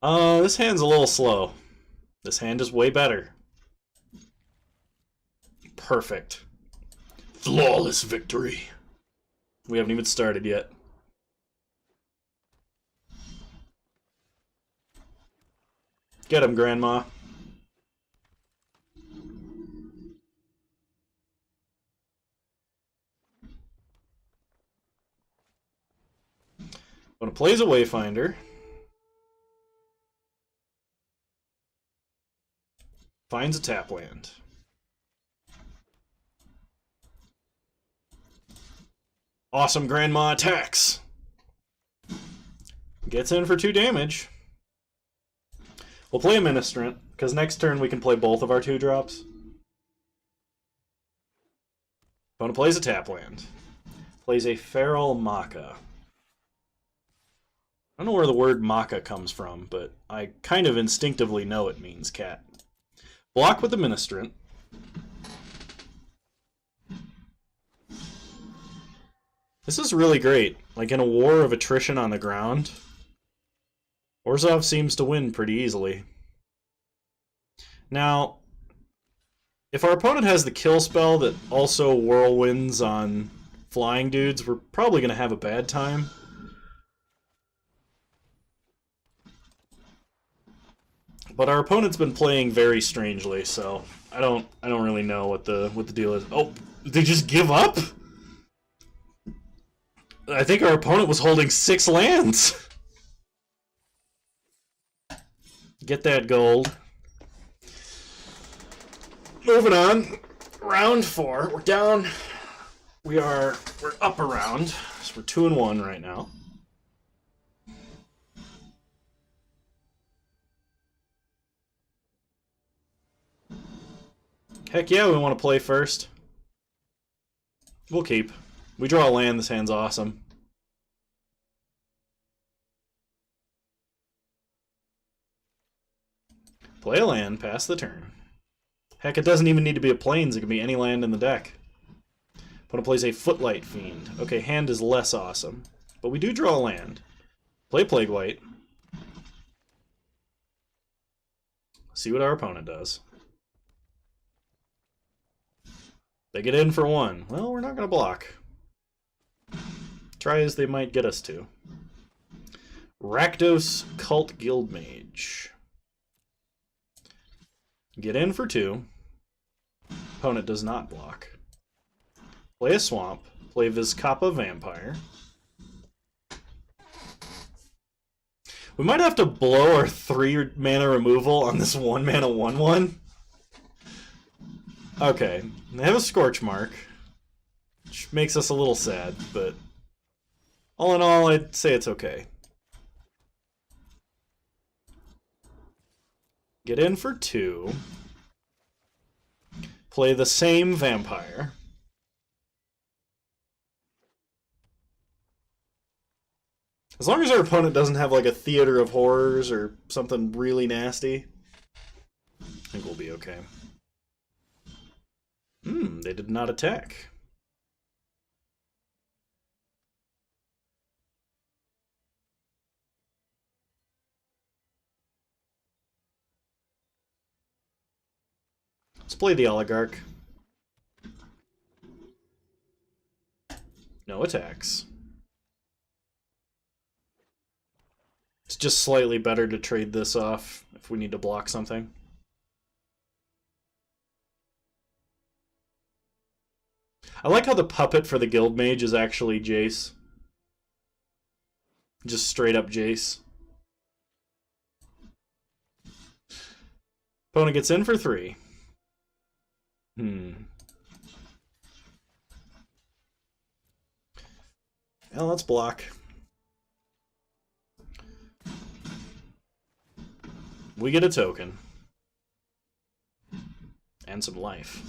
Speaker 1: This hand's a little slow. This hand is way better. Perfect. Flawless victory. We haven't even started yet. Get him, Grandma. When it plays a Wayfinder, finds a tap land. Awesome Grandma attacks. Gets in for 2 damage. We'll play a Ministrant, because next turn we can play both of our 2-drops. Opponent plays a tap land. Plays a Feral Maca. I don't know where the word Maca comes from, but I kind of instinctively know it means cat. Block with the Ministrant. This is really great. Like in a war of attrition on the ground, Orzhov seems to win pretty easily. Now, if our opponent has the kill spell that also whirlwinds on flying dudes, we're probably going to have a bad time. But our opponent's been playing very strangely, so I don't really know what the deal is. Oh, they just give up? I think our opponent was holding 6 lands. Get that gold. Moving on. Round 4. We're down. We're up a round. So we're 2-1 right now. Heck yeah, we want to play first. We'll keep. We draw a land, this hand's awesome. Play a land, pass the turn. Heck, it doesn't even need to be a plains, it can be any land in the deck. Opponent plays a Footlight Fiend. Okay, hand is less awesome. But we do draw a land. Play Plague White. See what our opponent does. They get in for 1. Well, we're not going to block. Try as they might get us to. Rakdos Cult Guildmage. Get in for 2. Opponent does not block. Play a Swamp. Play Vizcapa Vampire. We might have to blow our 3 mana removal on this 1 mana 1/1. Okay, they have a Scorch Mark, which makes us a little sad, but all in all, I'd say it's okay. Get in for 2. Play the same Vampire. As long as our opponent doesn't have like a Theater of Horrors or something really nasty, I think we'll be okay. They did not attack. Let's play the Oligarch. No attacks. It's just slightly better to trade this off if we need to block something. I like how the puppet for the Guild Mage is actually Jace. Just straight up Jace. Opponent gets in for 3. Well, let's block. We get a token. And some life.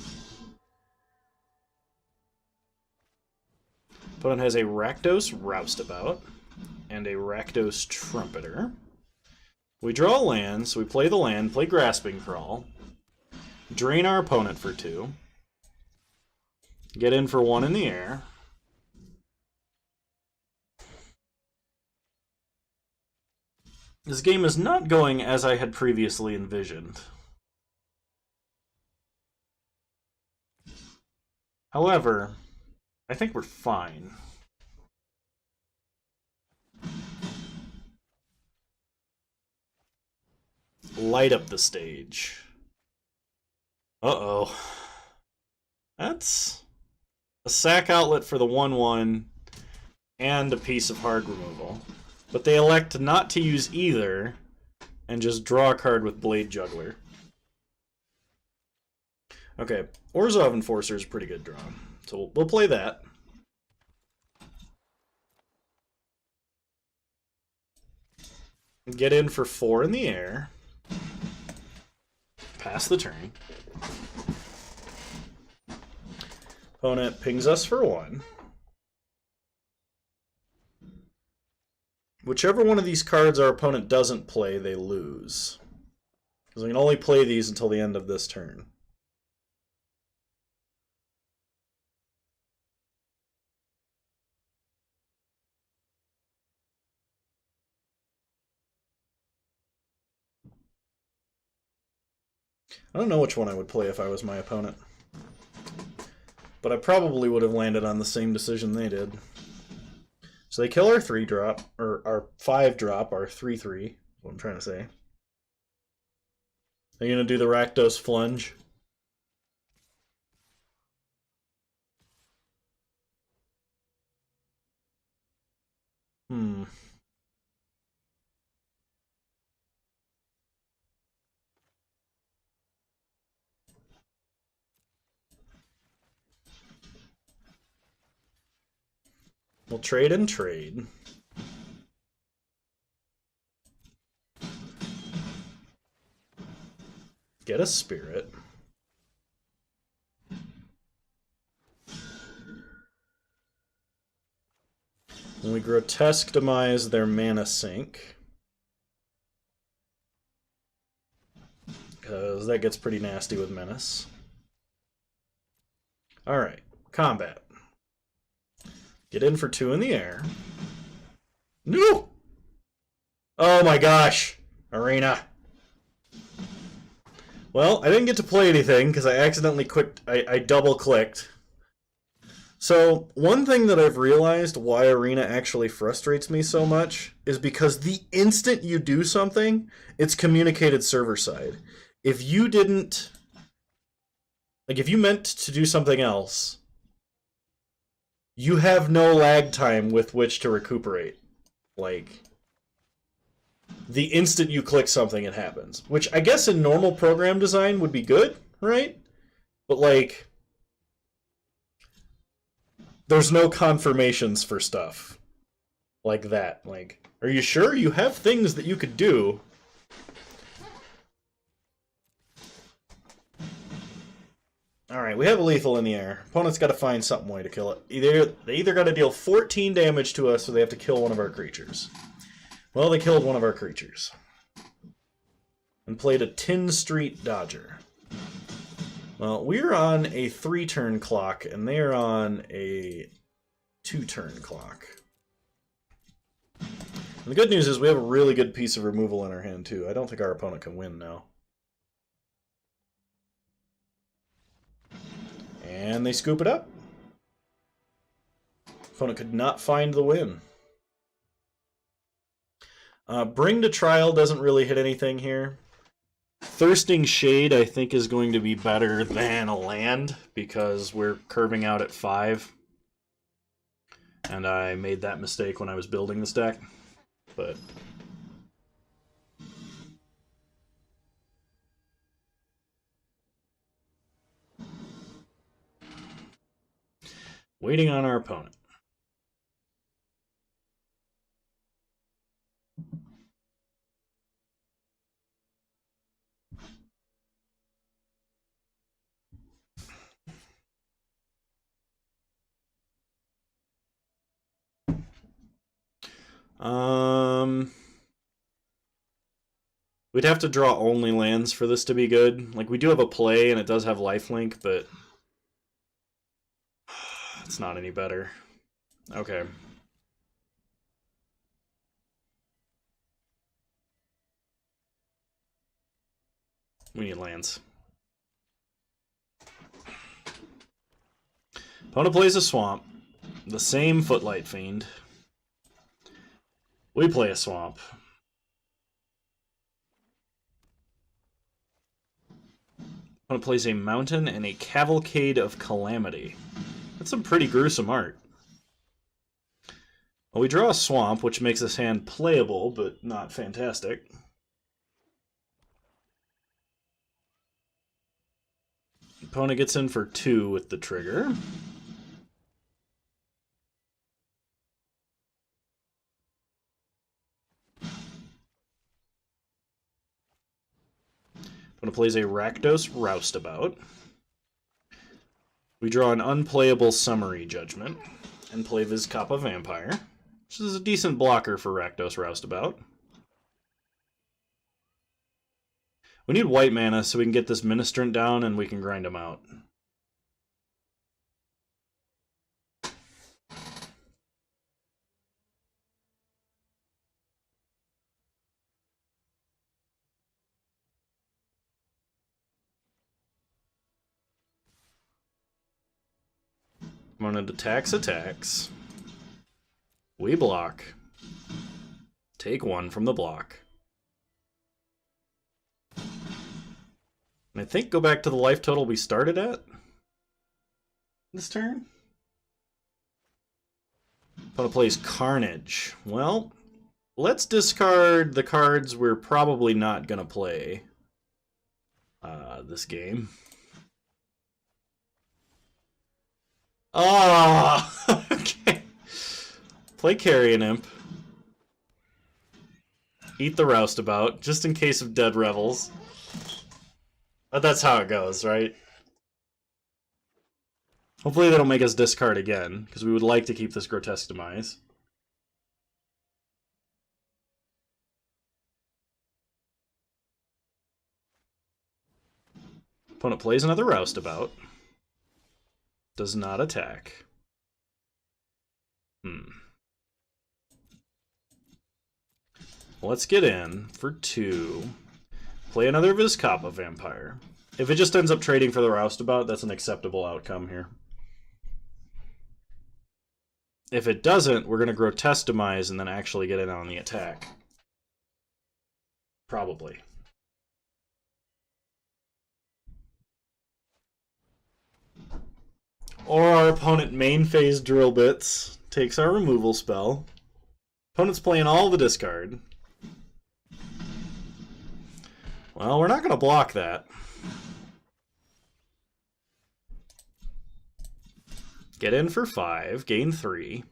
Speaker 1: Opponent has a Rakdos Roustabout and a Rakdos Trumpeter. We draw a land, so we play the land, play Grasping Crawl, drain our opponent for 2, get in for 1 in the air. This game is not going as I had previously envisioned. However, I think we're fine. Light up the stage. Uh-oh. That's a sack outlet for the 1/1 and a piece of hard removal. But they elect not to use either and just draw a card with Blade Juggler. Okay, Orzhov Enforcer is a pretty good draw. So we'll play that. Get in for 4 in the air. Pass the turn. Opponent pings us for 1. Whichever one of these cards our opponent doesn't play, they lose. Because we can only play these until the end of this turn. I don't know which one I would play if I was my opponent. But I probably would have landed on the same decision they did. So they kill our 3-drop, or our 5-drop, our 3/3, what I'm trying to say. Are you going to do the Rakdos Flunge? Hmm. We'll trade and trade. Get a spirit. And we grotesque demise their mana sink. Because that gets pretty nasty with menace. Alright, combat. Get in for 2 in the air. No! Oh my gosh! Arena. Well, I didn't get to play anything because I accidentally clicked. I double clicked. So, one thing that I've realized why Arena actually frustrates me so much is because the instant you do something, it's communicated server side. If you didn't. Like, if you meant to do something else, you have no lag time with which to recuperate. Like, the instant you click something, it happens. Which I guess in normal program design would be good, right? But, like, there's no confirmations for stuff like that. Like, are you sure you have things that you could do? Alright, we have a lethal in the air. Opponent's got to find some way to kill it. They either got to deal 14 damage to us or they have to kill one of our creatures. Well, they killed one of our creatures. And played a Tin Street Dodger. Well, we're on a 3-turn clock, and they're on a 2-turn clock. And the good news is we have a really good piece of removal in our hand, too. I don't think our opponent can win now. And they scoop it up. Opponent could not find the win. Bring to Trial doesn't really hit anything here. Thirsting Shade, I think, is going to be better than a land because we're curving out at 5. And I made that mistake when I was building this deck. But waiting on our opponent. We'd have to draw only lands for this to be good. Like, we do have a play, and it does have lifelink, but it's not any better. Okay. We need lands. Opponent plays a swamp. The same Footlight Fiend. We play a swamp. Opponent plays a mountain and a Cavalcade of Calamity. That's some pretty gruesome art. Well, we draw a swamp, which makes this hand playable, but not fantastic. Opponent gets in for 2 with the trigger. Opponent plays a Rakdos Roustabout. We draw an unplayable Summary Judgment and play Vizcapa Vampire, which is a decent blocker for Rakdos Roustabout. We need white mana so we can get this Ministrant down and we can grind him out. Opponent attacks. We block. Take 1 from the block. And I think go back to the life total we started at this turn. Opponent plays Carnage. Well, let's discard the cards we're probably not going to play this game. Oh, okay. Play Carrion Imp. Eat the Roustabout, just in case of dead Revels. But that's how it goes, right? Hopefully they don't make us discard again, because we would like to keep this Grotesque Demise. Opponent plays another Roustabout. Does not attack. Let's get in for 2. Play another Vizcapa Vampire. If it just ends up trading for the Roustabout, that's an acceptable outcome here. If it doesn't, we're going to Grotesque Demise and then actually get in on the attack. Probably. Or our opponent main phase Drill Bits, takes our removal spell. Opponent's playing all the discard. Well, we're not going to block that. Get in for 5, gain 3.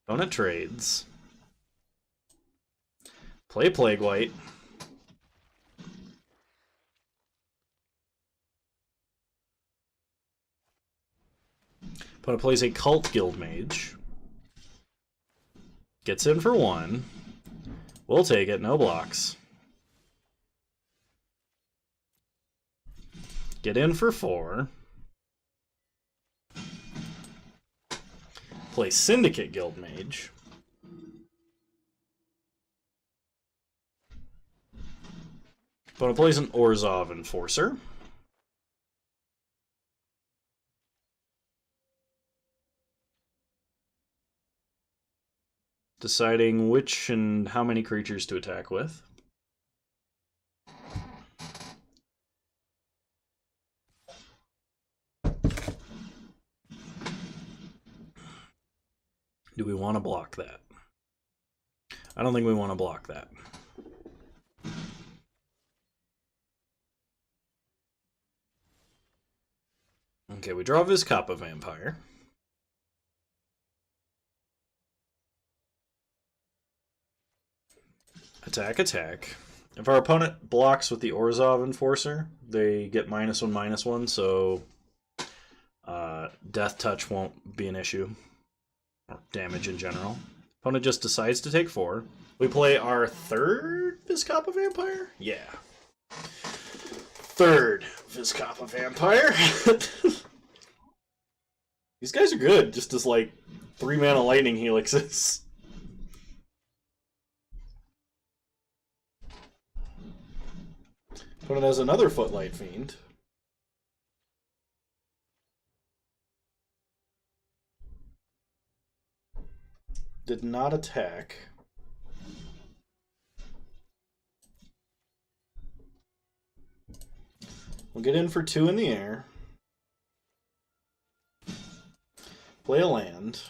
Speaker 1: Opponent trades. Play Plague White. Opponent plays a Cult Guildmage. Gets in for 1. We'll take it, no blocks. Get in for 4. Play Syndicate Guildmage. Opponent plays an Orzhov Enforcer. Deciding which and how many creatures to attack with. Do we want to block that? I don't think we want to block that. Okay, we draw Vizcapa Vampire. Attack. If our opponent blocks with the Orzhov Enforcer, they get -1/-1, so Death Touch won't be an issue. Or damage in general. Opponent just decides to take 4. We play our 3rd Vizcapa Vampire? Yeah. 3rd Vizcapa Vampire. These guys are good, just as like 3-mana Lightning Helixes. Opponent has another Footlight Fiend. Did not attack. We'll get in for 2 in the air. Play a land.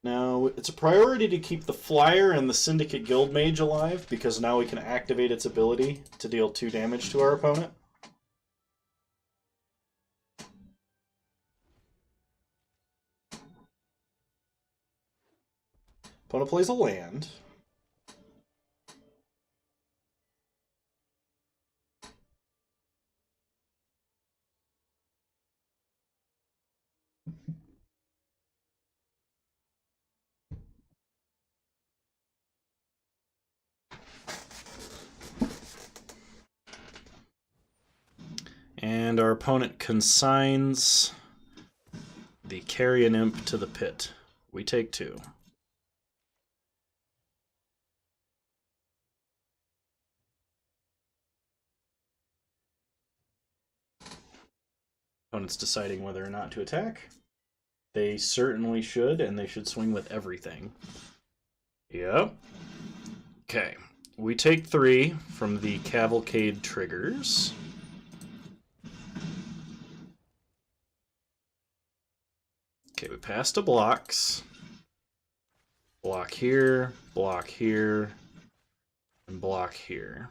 Speaker 1: Now, it's a priority to keep the Flyer and the Syndicate Guildmage alive, because now we can activate its ability to deal 2 damage to our opponent. Opponent plays a land. And our opponent consigns the Carrion Imp to the pit. We take 2. Opponent's deciding whether or not to attack. They certainly should, and they should swing with everything. Yep. Okay. We take 3 from the Cavalcade triggers. Okay, we pass to blocks. Block here, and block here.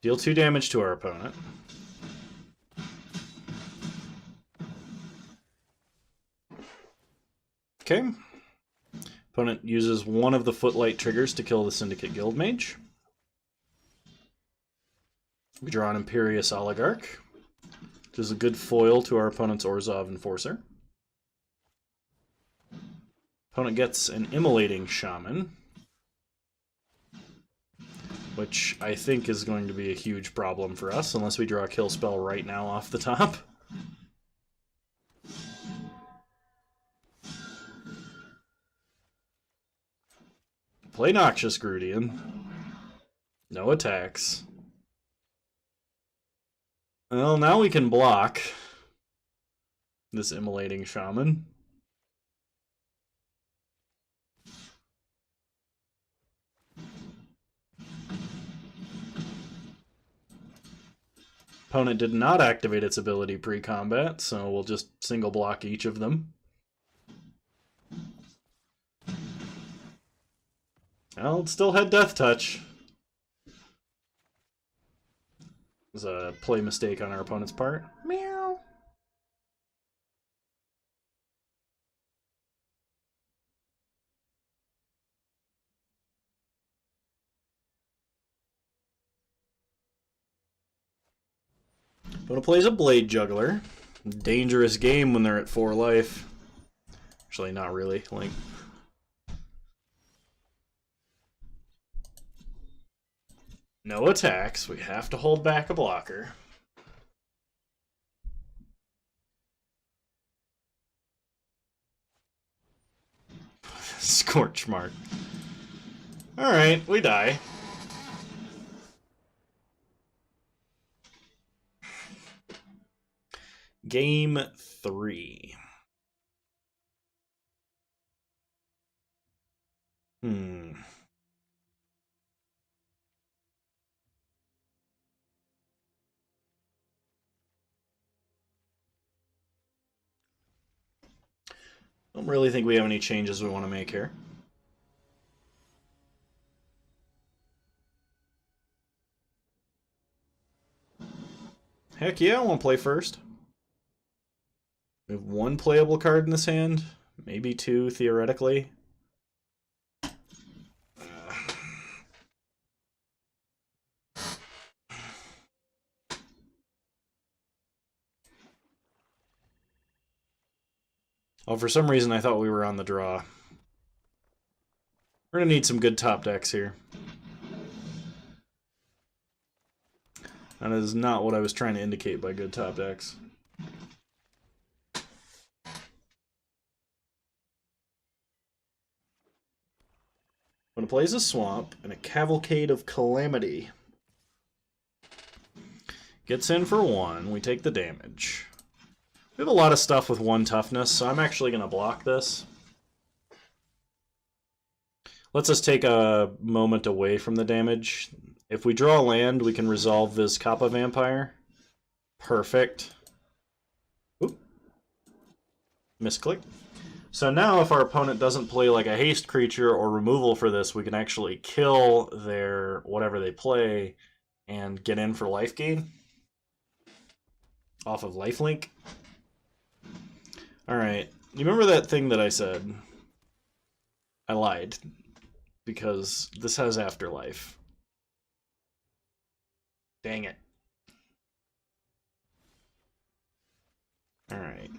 Speaker 1: Deal 2 damage to our opponent. Okay. Opponent uses one of the Footlight triggers to kill the Syndicate Guildmage. We draw an Imperious Oligarch, which is a good foil to our opponent's Orzhov Enforcer. Opponent gets an Immolating Shaman, which I think is going to be a huge problem for us, unless we draw a kill spell right now off the top. Play Noxious Grudian. No attacks. Well, now we can block this Immolating Shaman. Opponent did not activate its ability pre-combat, so we'll just single block each of them. Well, it still had Death Touch. It was a play mistake on our opponent's part. Meow. Opponent plays a Blade Juggler. Dangerous game when they're at 4 life. Actually, not really. Like, no attacks. We have to hold back a blocker. Scorch Mark. Alright, we die. Game 3. Don't really think we have any changes we want to make here. Heck yeah, I want to play first. We have 1 playable card in this hand, maybe 2 theoretically. Oh, for some reason I thought we were on the draw. We're going to need some good top decks here. That is not what I was trying to indicate by good top decks. When it plays a Swamp and a Cavalcade of Calamity. Gets in for 1, we take the damage. We have a lot of stuff with 1 toughness, so I'm actually going to block this. Lets us take a moment away from the damage. If we draw a land, we can resolve this Kappa Vampire. Perfect. Oop. Misclick. So now if our opponent doesn't play like a haste creature or removal for this, we can actually kill their whatever they play and get in for life gain. Off of lifelink. Alright, you remember that thing that I said? I lied. Because this has afterlife. Dang it. Alright.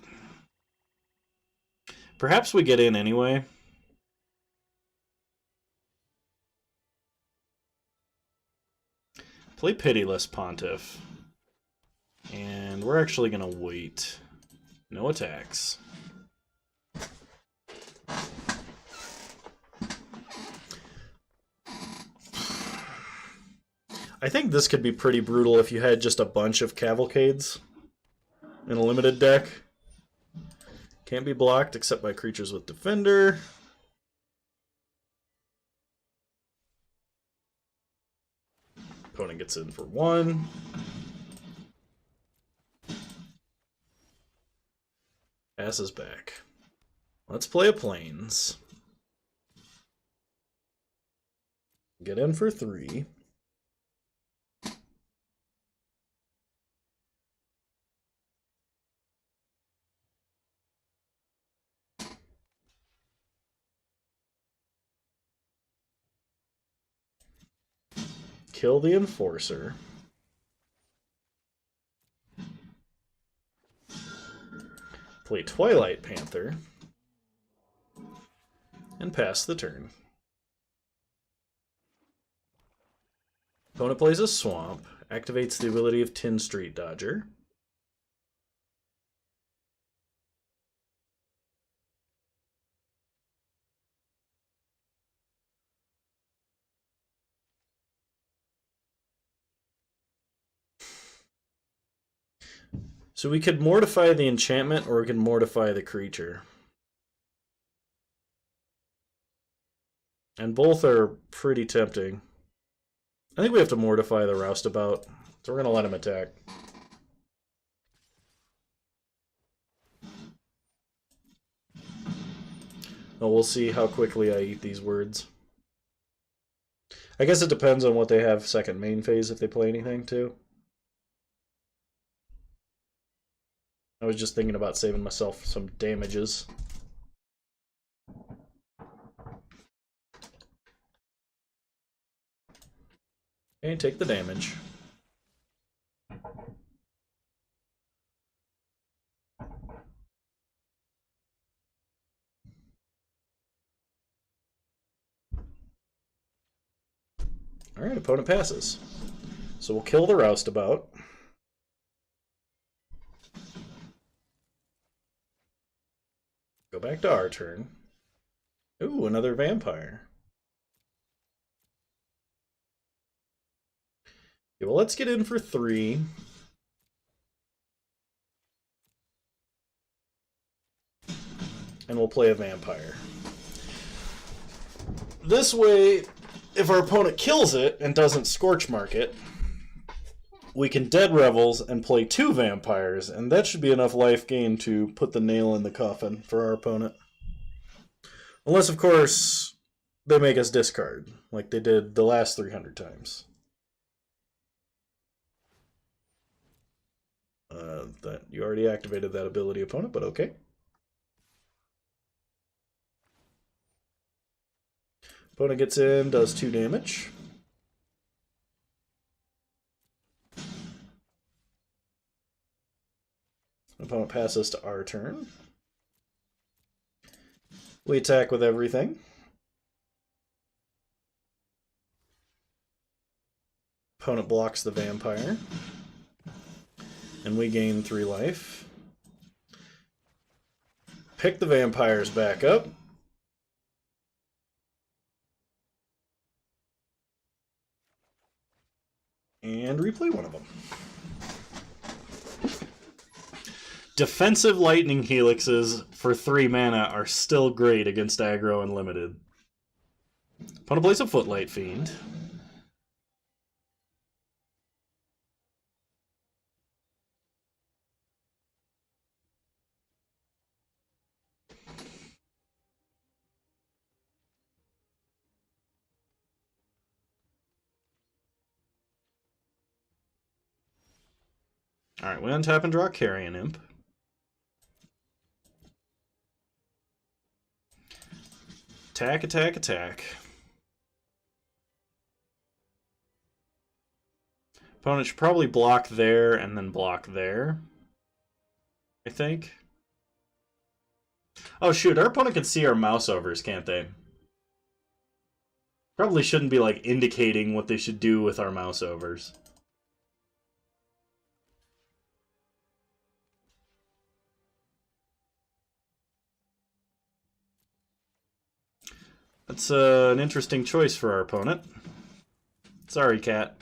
Speaker 1: Perhaps we get in anyway. Play Pitiless Pontiff. And we're actually going to wait. No attacks. I think this could be pretty brutal if you had just a bunch of cavalcades in a limited deck. Can't be blocked except by creatures with defender. Opponent gets in for 1. Passes back. Let's play a Plains. Get in for 3. Kill the Enforcer. Play Twilight Panther. And pass the turn. Opponent plays a Swamp. Activates the ability of Tin Street Dodger. So we could mortify the enchantment, or we could mortify the creature. And both are pretty tempting. I think we have to mortify the Roustabout, so we're going to let him attack. Well, we'll see how quickly I eat these words. I guess it depends on what they have second main phase, if they play anything, too. I was just thinking about saving myself some damages. And take the damage. Alright, opponent passes. So we'll kill the Roustabout. Go back to our turn. Ooh, another vampire. Okay, well, let's get in for 3. And we'll play a vampire. This way, if our opponent kills it and doesn't Scorch Mark it, we can Dead Revels and play 2 vampires, and that should be enough life gain to put the nail in the coffin for our opponent. Unless, of course, they make us discard, like they did the last 300 times. That you already activated that ability, opponent, but okay. Opponent gets in, does 2 damage. Opponent passes to our turn. We attack with everything. Opponent blocks the vampire. And we gain 3 life. Pick the vampires back up. And replay one of them. Defensive Lightning Helixes for 3 mana are still great against aggro Unlimited. Opponent plays a Footlight Fiend. Alright, we untap and draw Carrion Imp. Attack, attack, attack. Opponent should probably block there and then block there, I think. Oh shoot, our opponent can see our mouse overs, can't they? Probably shouldn't be like indicating what they should do with our mouse overs. That's an interesting choice for our opponent. Sorry, cat.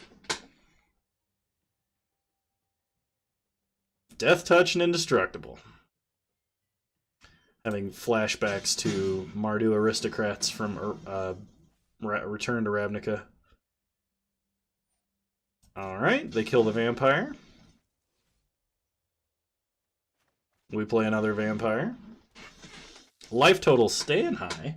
Speaker 1: Death Touch and Indestructible. Having flashbacks to Mardu aristocrats from Return to Ravnica. Alright, they kill the vampire. We play another vampire. Life total staying high.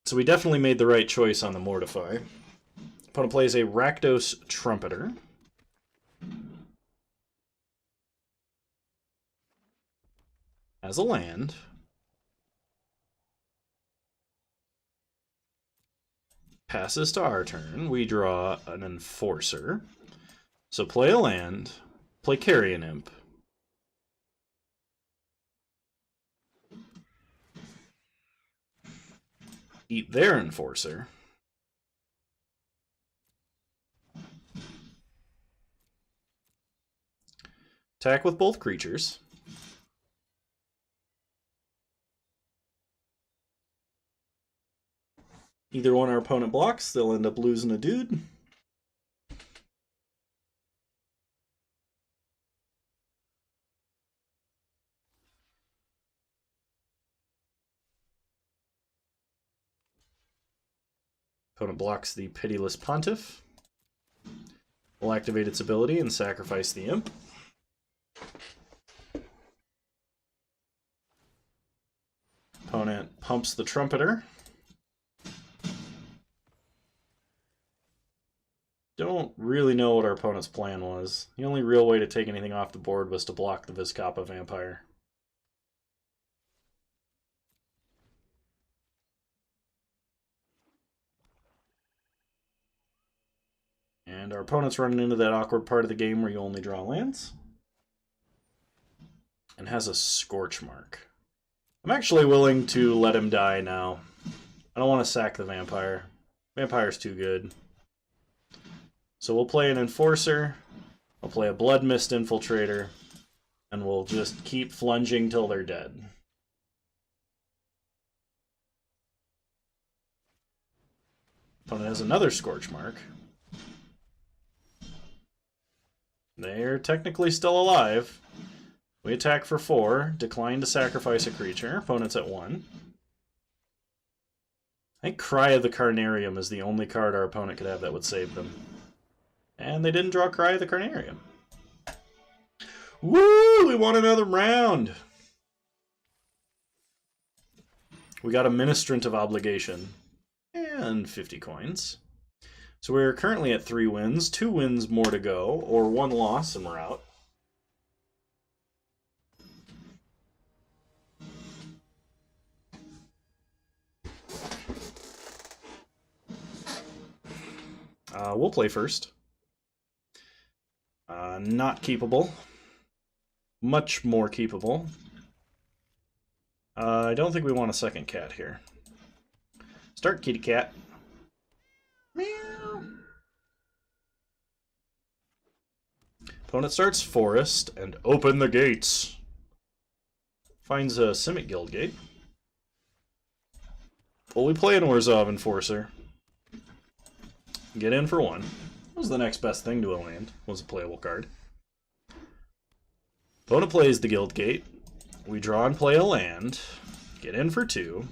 Speaker 1: So we definitely made the right choice on the Mortify. Opponent plays a Rakdos Trumpeter. As a land. Passes to our turn. We draw an Enforcer. So play a land. Play Carrion Imp. Eat their Enforcer. Attack with both creatures. Either one our opponent blocks, they'll end up losing a dude. Opponent blocks the Pitiless Pontiff. We'll activate its ability and sacrifice the Imp. Opponent pumps the Trumpeter. Don't really know what our opponent's plan was. The only real way to take anything off the board was to block the Vizcapa Vampire. And our opponent's running into that awkward part of the game where you only draw lands. And has a Scorch Mark. I'm actually willing to let him die now. I don't want to sack the Vampire. Vampire's too good. So we'll play an Enforcer. I'll play a Blood Mist Infiltrator. And we'll just keep flunging till they're dead. Opponent has another Scorch Mark. They're technically still alive. We attack for 4, decline to sacrifice a creature. Opponent's at 1. I think Cry of the Carnarium is the only card our opponent could have that would save them. And they didn't draw Cry of the Carnarium. Woo! We won another round! We got a Ministrant of Obligation. And 50 coins. So we're currently at 3 wins, 2 wins more to go, or 1 loss and we're out. We'll play first. Not keepable. Much more keepable. I don't think we want a second cat here. Start, kitty cat. Meow. Opponent starts Forest and open the gates. Finds a Simic Guildgate. Well, we play an Orzhov Enforcer. Get in for 1. What was the next best thing to a land? Was a playable card. Opponent plays the Guildgate. We draw and play a land. Get in for 2.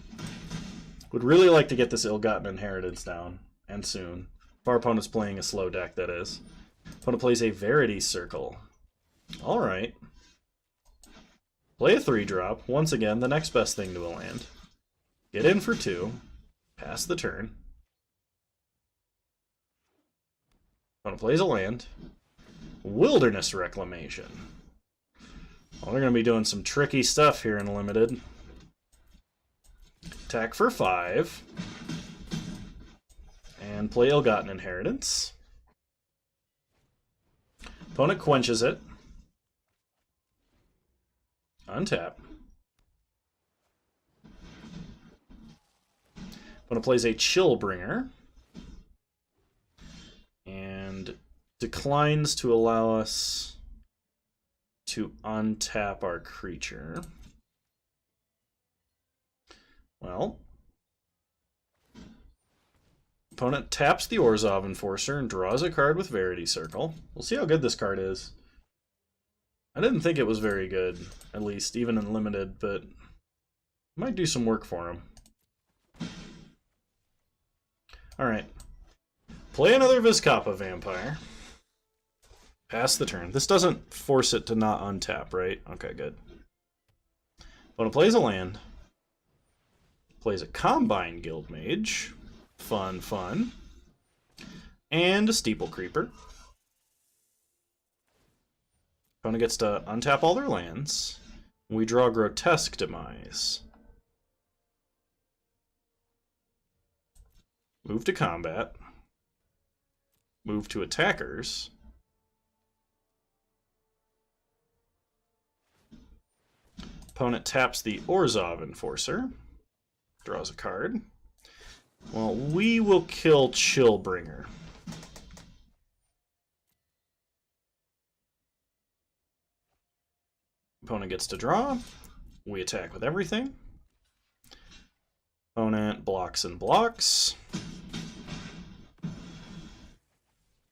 Speaker 1: Would really like to get this Ill-Gotten Inheritance down. And soon. If our opponent's playing a slow deck, that is. Opponent plays a Verity Circle. Alright. Play a 3-drop. Once again, the next best thing to a land. Get in for 2. Pass the turn. Opponent plays a land. Wilderness Reclamation. Well, they're going to be doing some tricky stuff here in Limited. Attack for 5. And play Ill-Gotten Inheritance. Opponent quenches it. Untap. Opponent plays a Chillbringer. And declines to allow us to untap our creature. Well, Opponent taps the Orzhov Enforcer and draws a card with Verity Circle. We'll see how good this card is. I didn't think it was very good, at least, even in limited, but might do some work for him. Alright. Play another Vizcapa Vampire. Pass the turn. This doesn't force it to not untap, right? Okay, good. Opponent plays a land. Plays a Combine Guildmage. Fun, fun. And a Steeple Creeper. Opponent gets to untap all their lands. We draw Grotesque Demise. Move to combat. Move to attackers. Opponent taps the Orzhov Enforcer. Draws a card. Well, we will kill Chillbringer. Opponent gets to draw. We attack with everything. Opponent blocks and blocks.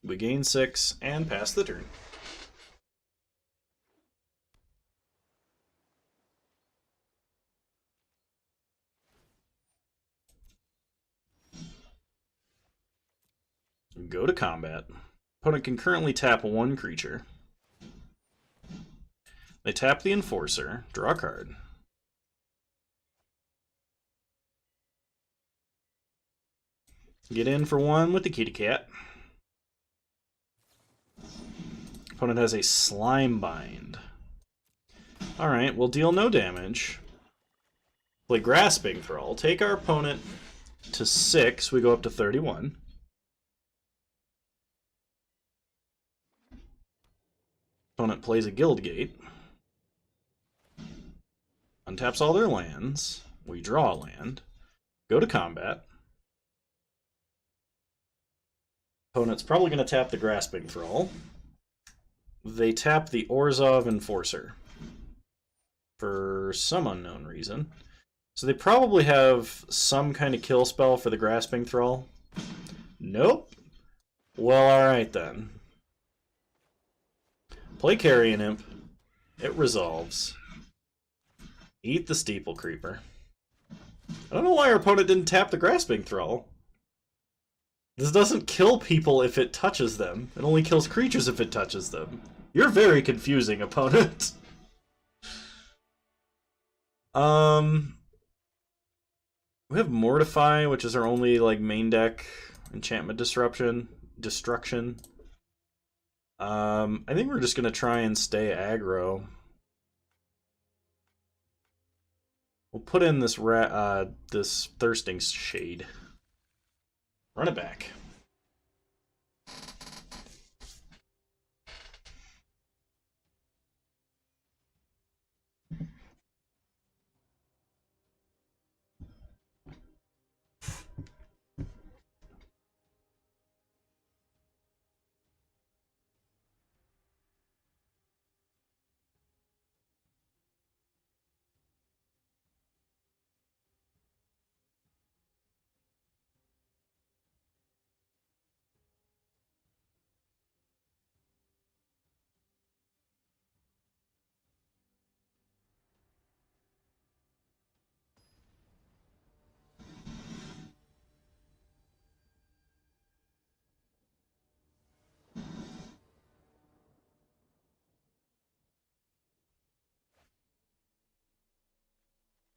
Speaker 1: We gain 6 and pass the turn. Go to combat. Opponent can currently tap 1 creature. They tap the Enforcer, draw a card. Get in for 1 with the Kitty Cat. Opponent has a Slime Bind. Alright, we'll deal no damage. Play Grasping Thrall. Take our opponent to 6. We go up to 31. Opponent plays a Guildgate. Untaps all their lands. We draw a land. Go to combat. Opponent's probably going to tap the Grasping Thrall. They tap the Orzhov Enforcer. For some unknown reason. So they probably have some kind of kill spell for the Grasping Thrall. Nope. Well, alright then. Play Carrion Imp. It resolves. Eat the Steeple Creeper. I don't know why our opponent didn't tap the Grasping Thrall. This doesn't kill people if it touches them. It only kills creatures if it touches them. You're very confusing, opponent. We have Mortify, which is our only like main deck enchantment destruction. I think we're just gonna try and stay aggro. We'll put in this this Thirsting Shade. Run it back.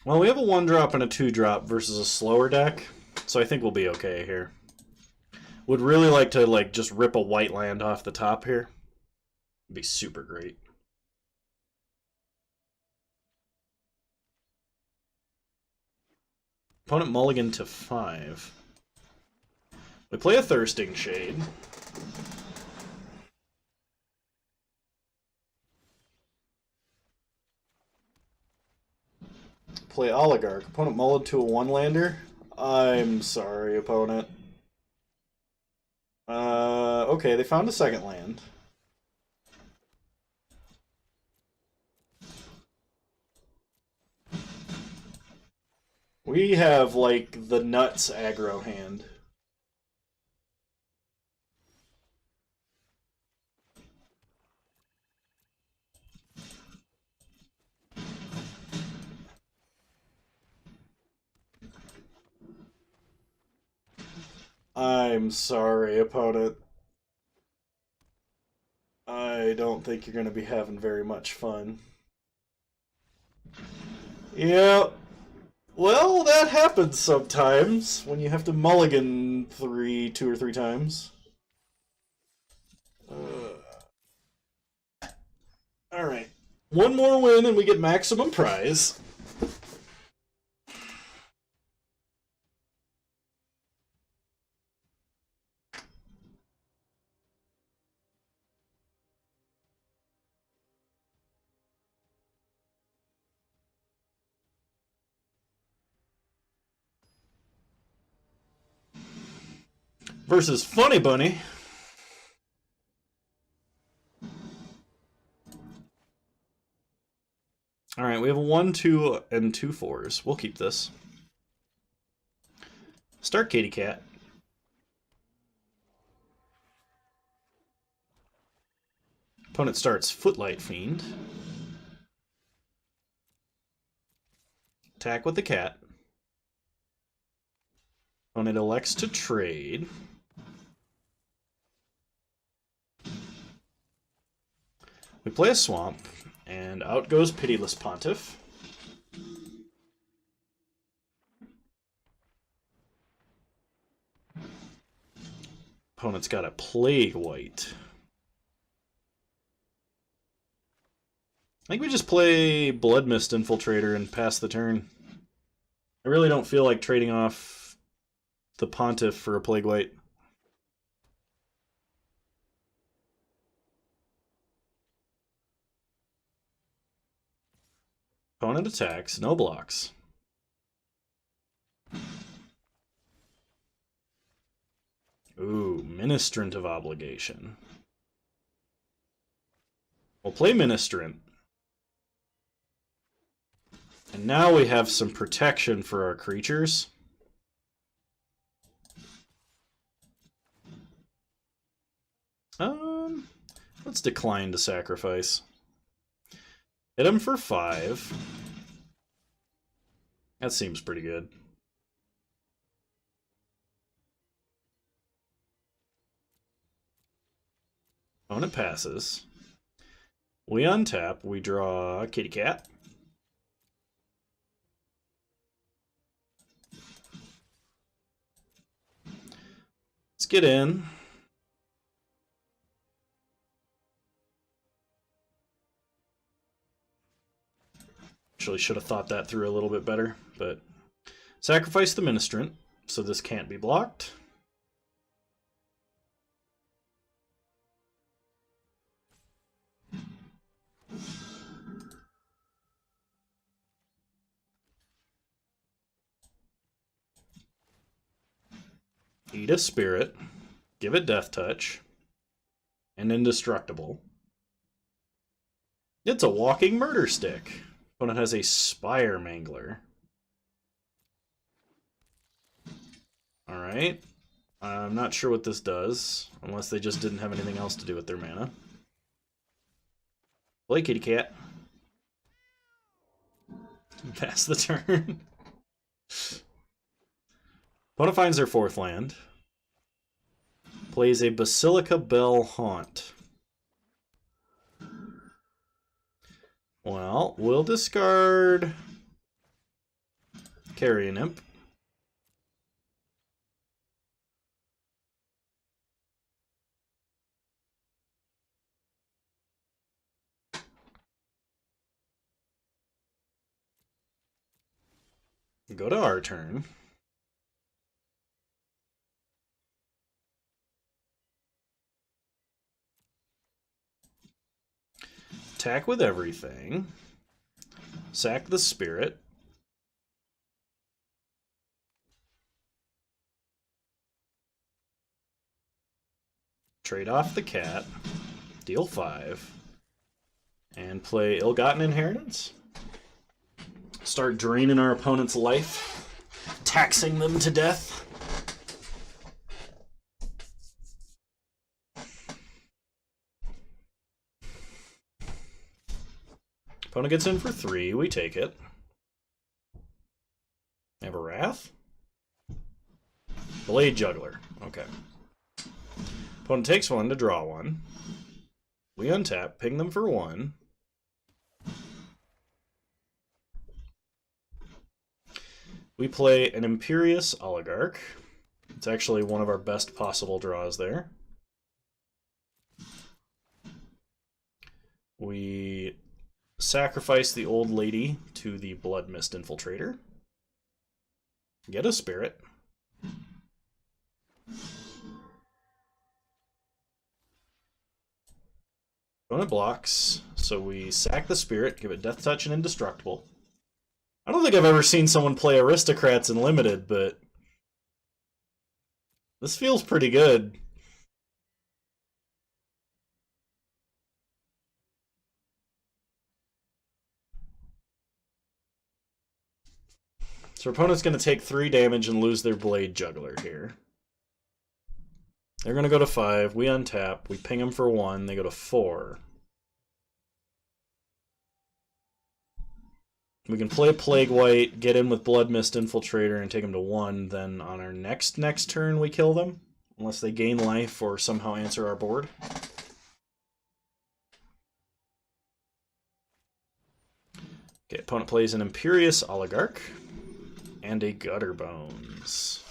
Speaker 1: Well, we have a 1-drop and a 2-drop versus a slower deck, so I think we'll be okay here. Would really like to just rip a white land off the top here. It'd be super great. Opponent mulligan to 5. We play a Thirsting Shade. Play Oligarch. Opponent mulled to a 1-lander. I'm sorry, opponent. Okay, they found a 2nd land. We have, like, the nuts aggro hand. I'm sorry, opponent. I don't think you're going to be having very much fun. Yeah. Well, that happens sometimes when you have to mulligan 2 or 3 times. Alright. One more win and we get maximum prize. Versus Funny Bunny. Alright, we have a 1, 2, and 2 4s. We'll keep this. Start Katy Cat. Opponent starts Footlight Fiend. Attack with the cat. Opponent elects to trade. We play a swamp, and out goes Pitiless Pontiff. Opponent's got a Plague White. I think we just play Blood Mist Infiltrator and pass the turn. I really don't feel like trading off the Pontiff for a Plague White. Opponent attacks, no blocks. Ooh, Ministrant of Obligation. We'll play Ministrant. And now we have some protection for our creatures. Let's decline to sacrifice. Hit him for 5. That seems pretty good. Opponent passes. We untap. We draw Kitty Cat. Let's get in. Actually should have thought that through a little bit better, but sacrifice the Ministrant, so this can't be blocked. Eat a Spirit, give it Death Touch, and Indestructible. It's a walking murder stick. Opponent has a Spire Mangler. Alright. I'm not sure what this does, unless they just didn't have anything else to do with their mana. Play Kitty Cat. Pass the turn. Opponent finds their 4th land. Plays a Basilica Bell Haunt. Well, we'll discard Carrion Imp. Go to our turn. Attack with everything. Sack the Spirit. Trade off the cat. Deal 5. And play Ill-Gotten Inheritance. Start draining our opponent's life. Taxing them to death. Opponent gets in for 3. We take it. Have a Wrath? Blade Juggler. Okay. Opponent takes 1 to draw 1. We untap, ping them for 1. We play an Imperious Oligarch. It's actually one of our best possible draws there. We sacrifice the old lady to the Blood Mist Infiltrator. Get a spirit. Opponent blocks, so we sack the spirit, give it Death Touch and Indestructible. I don't think I've ever seen someone play Aristocrats in Limited, but this feels pretty good. So our opponent's going to take 3 damage and lose their Blade Juggler here. They're going to go to 5. We untap. We ping them for 1. They go to 4. We can play Plague White, get in with Blood Mist Infiltrator, and take them to 1. Then on our next turn, we kill them. Unless they gain life or somehow answer our board. Okay, opponent plays an Imperious Oligarch. And a Gutter Bones.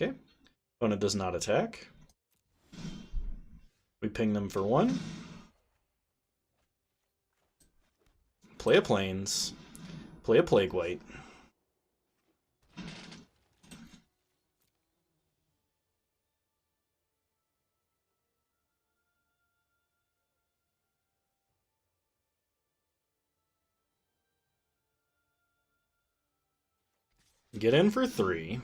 Speaker 1: Okay. Opponent does not attack. We ping them for 1. Play a Plains. Play a Plague White. Get in for 3.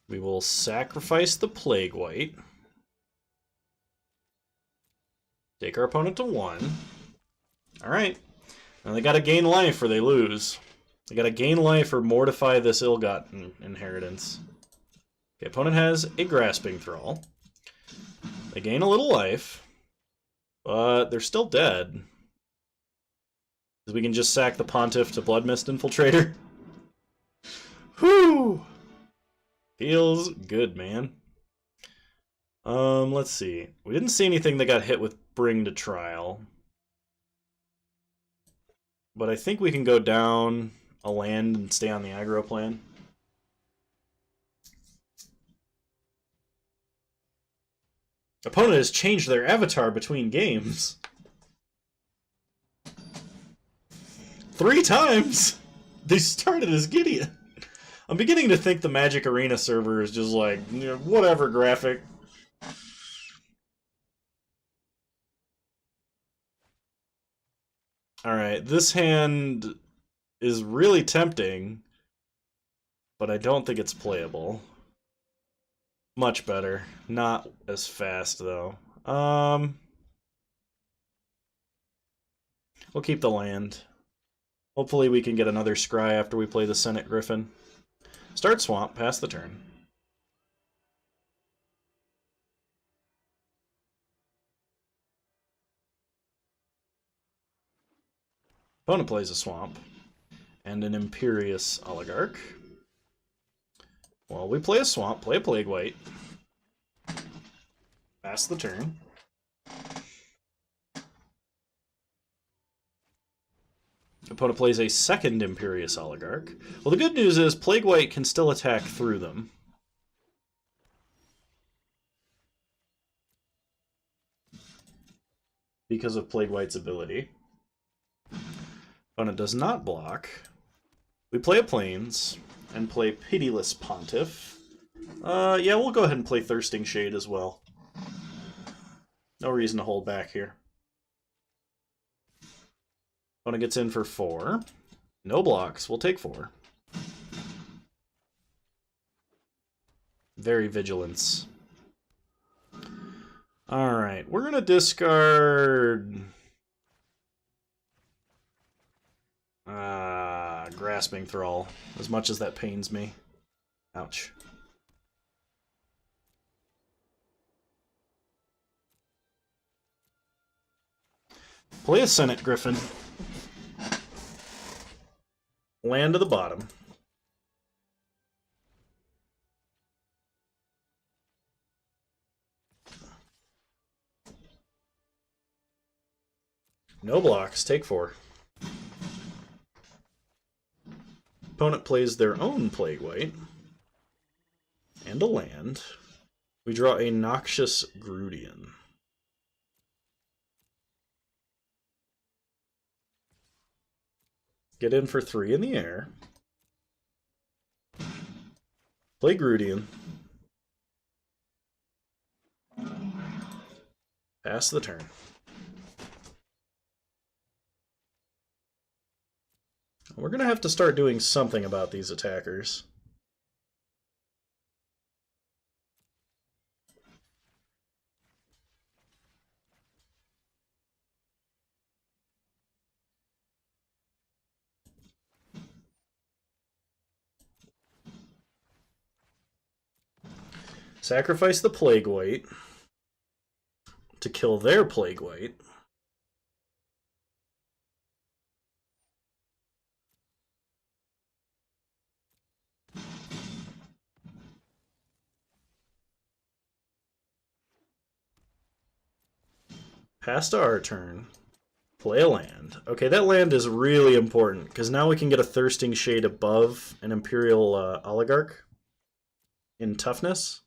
Speaker 1: We will sacrifice the Plague White. Take our opponent to 1. Alright. Now they gotta gain life or they lose. They gotta gain life or mortify this ill-gotten inheritance. Okay, opponent has a Grasping Thrall. They gain a little life, but they're still dead. We can just sack the Pontiff to Blood Mist Infiltrator. Whew! Feels good, man. Let's see. We didn't see anything that got hit with Bring to Trial. But I think we can go down a land and stay on the aggro plan. Opponent has changed their avatar between games. 3 times! They started as Gideon. I'm beginning to think the Magic Arena server is just like, you know, whatever graphic. Alright, this hand is really tempting, but I don't think it's playable. Much better. Not as fast, though. We'll keep the land. Hopefully we can get another Scry after we play the Senate Griffin. Start Swamp, pass the turn. Opponent plays a Swamp. And an Imperious Oligarch. Well, we play a Swamp, play a Plague White. Pass the turn. Opponent plays a second Imperious Oligarch. Well, the good news is Plague White can still attack through them. Because of Plague White's ability. Opponent does not block. We play a Plains and play Pitiless Pontiff. Yeah, we'll go ahead and play Thirsting Shade as well. No reason to hold back here. Opponent gets in for 4. No blocks. We'll take 4. Very Vigilance. Alright, we're going to discard... Grasping Thrall, as much as that pains me. Ouch. Play a Senate Griffin. Land to the bottom. No blocks, take 4. Opponent plays their own Plague White. And a land. We draw a Noxious Grudian. Get in for 3 in the air. Play Grudian. Pass the turn. We're going to have to start doing something about these attackers. Sacrifice the Plague White to kill their Plague White. Pass to our turn. Play a land. Okay, that land is really important, because now we can get a Thirsting Shade above an Imperial Oligarch in toughness.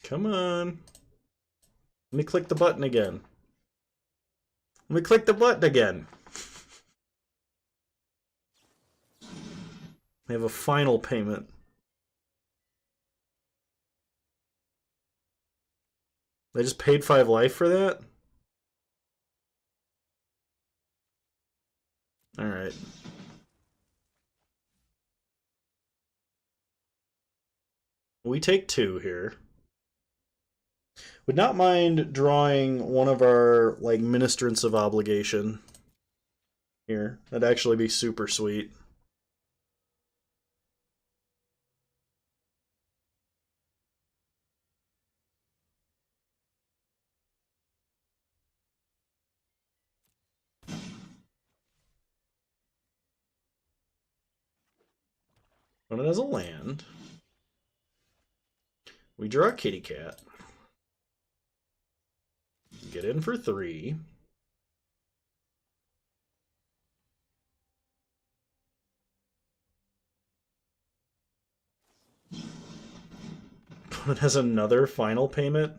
Speaker 1: Come on. Let me click the button again. Let me click the button again. We have a final payment. They just paid 5 life for that? Alright. We take 2 here. Would not mind drawing one of our, like, Ministrants of Obligation here. That'd actually be super sweet. When it has a land, we draw a kitty cat. Get in for 3. It has another final payment.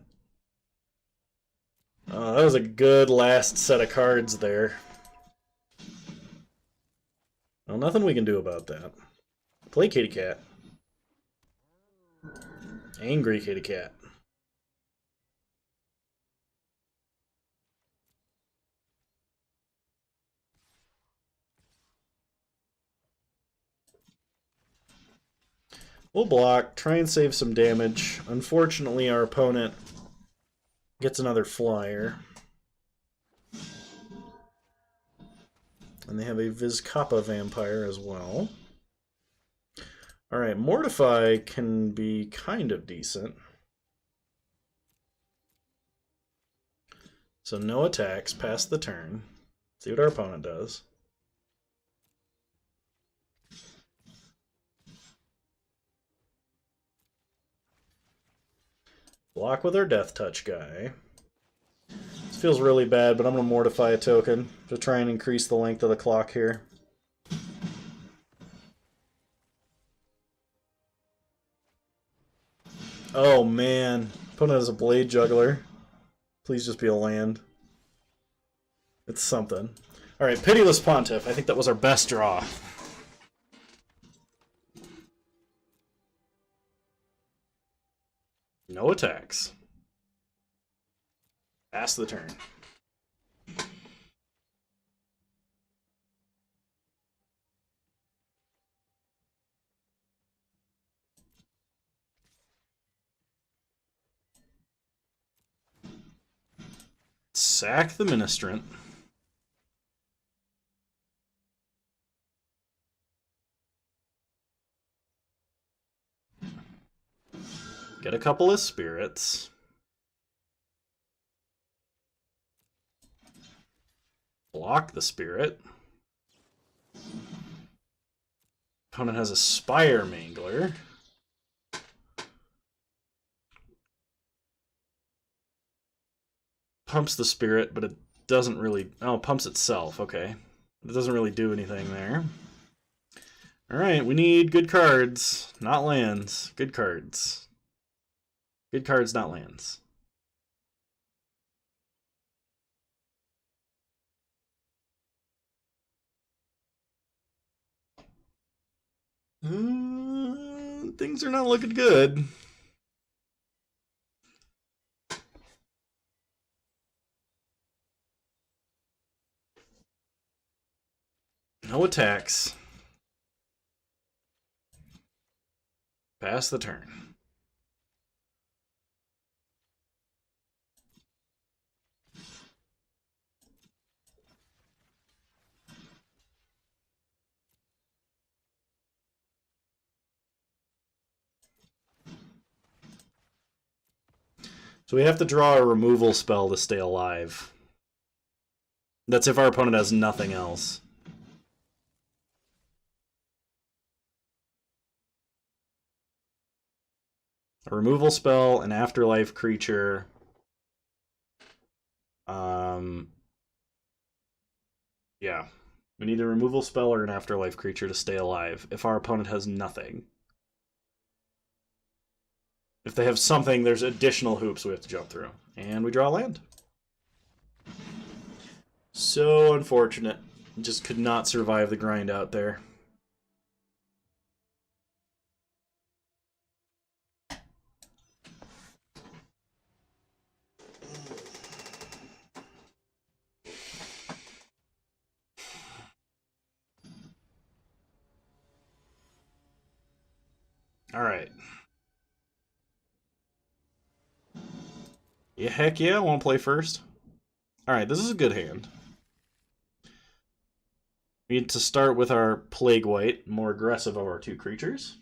Speaker 1: Oh, that was a good last set of cards there. Well, nothing we can do about that. Play kitty cat. Angry kitty cat. We'll block, try and save some damage. Unfortunately, our opponent gets another flyer. And they have a Vizcapa vampire as well. Alright, Mortify can be kind of decent. So no attacks, pass the turn. See what our opponent does. Block with our Death Touch guy. This feels really bad, but I'm going to Mortify a token to try and increase the length of the clock here. Oh man, opponent has a Blade Juggler. Please just be a land. It's something. Alright, Pitiless Pontiff. I think that was our best draw. No attacks. Pass the turn. Sack the Ministrant. Get a couple of spirits. Block the spirit. Opponent has a Spire Mangler. Pumps the spirit, but it doesn't really... Oh, pumps itself. Okay. It doesn't really do anything there. Alright, we need good cards, not lands. Good cards. Good cards, not lands. Things are not looking good. No attacks. Pass the turn. So we have to draw a removal spell to stay alive. That's if our opponent has nothing else. A removal spell, an afterlife creature. Yeah. We need a removal spell or an afterlife creature to stay alive if our opponent has nothing. If they have something, there's additional hoops we have to jump through. And we draw land. So unfortunate. Just could not survive the grind out there. Alright. Yeah, heck yeah, I want to play first. Alright, this is a good hand. We need to start with our Plague White, more aggressive of our two creatures.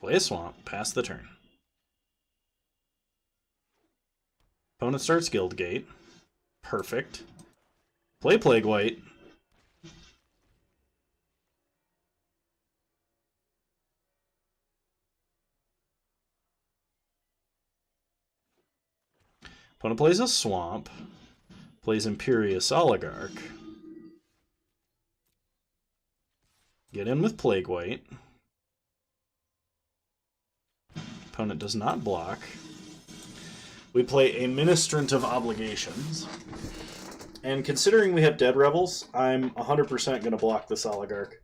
Speaker 1: Play a Swamp, pass the turn. Opponent starts Guildgate. Perfect. Play Plague White. Opponent plays a Swamp. Plays Imperious Oligarch. Get in with Plague White. Opponent does not block. We play a Ministrant of Obligations. And considering we have Dead Rebels, I'm 100% going to block this Oligarch.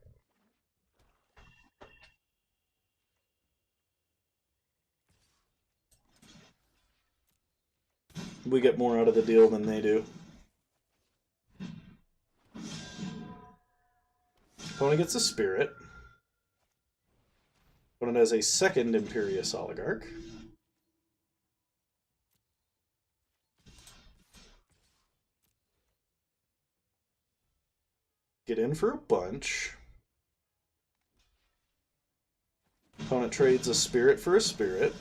Speaker 1: We get more out of the deal than they do. Opponent gets a Spirit. Opponent has a second Imperious Oligarch. Get in for a bunch. Opponent trades a Spirit for a Spirit.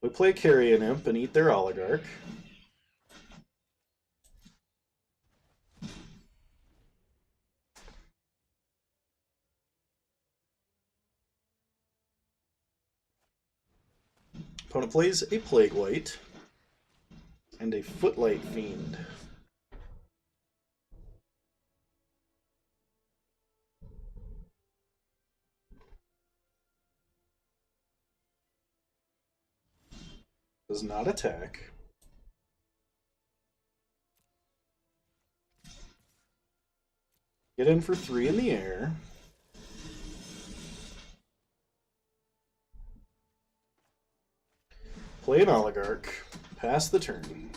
Speaker 1: We play Carrion Imp and eat their Oligarch. Opponent plays a Plague White and a Footlight Fiend. Does not attack. Get in for 3 in the air. Play an Oligarch. Pass the turn.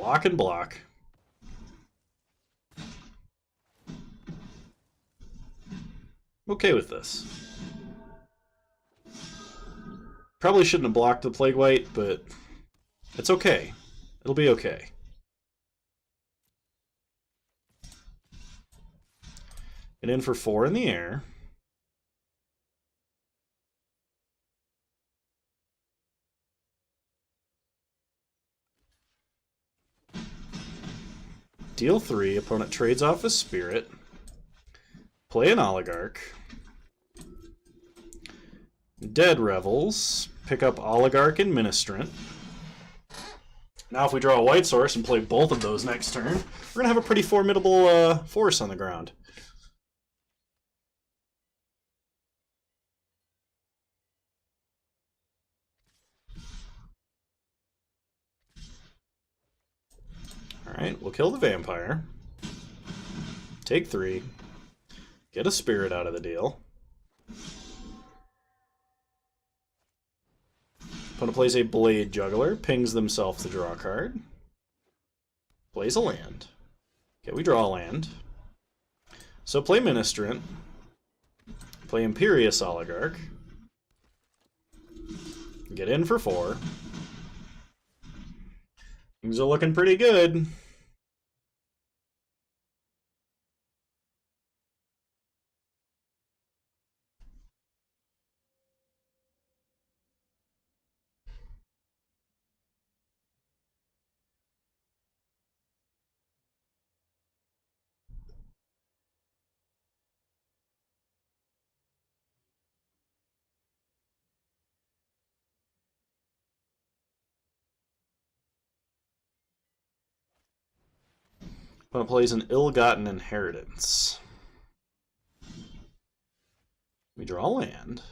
Speaker 1: Block and block. I'm okay with this. Probably shouldn't have blocked the Plague White, but it's okay. It'll be okay. Get in for 4 in the air. Deal 3. Opponent trades off a Spirit. Play an Oligarch. Dead Revels. Pick up Oligarch and Ministrant. Now if we draw a White Source and play both of those next turn, we're going to have a pretty formidable force on the ground. Alright, we'll kill the Vampire. Take 3. Get a Spirit out of the deal. Opponent plays a Blade Juggler, pings themselves to draw a card. Plays a land. Okay, we draw a land. So play Ministrant. Play Imperious Oligarch. Get in for 4. Things are looking pretty good. Opponent plays an Ill-Gotten Inheritance. We draw land.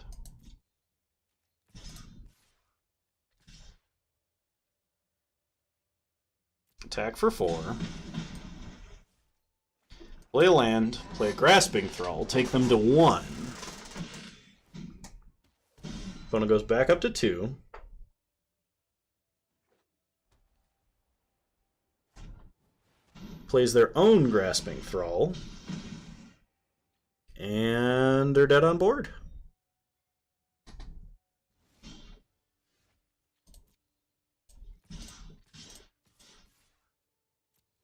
Speaker 1: Attack for 4. Play a land, play a Grasping Thrall, take them to 1. Opponent goes back up to 2. Plays their own Grasping Thrall. And they're dead on board.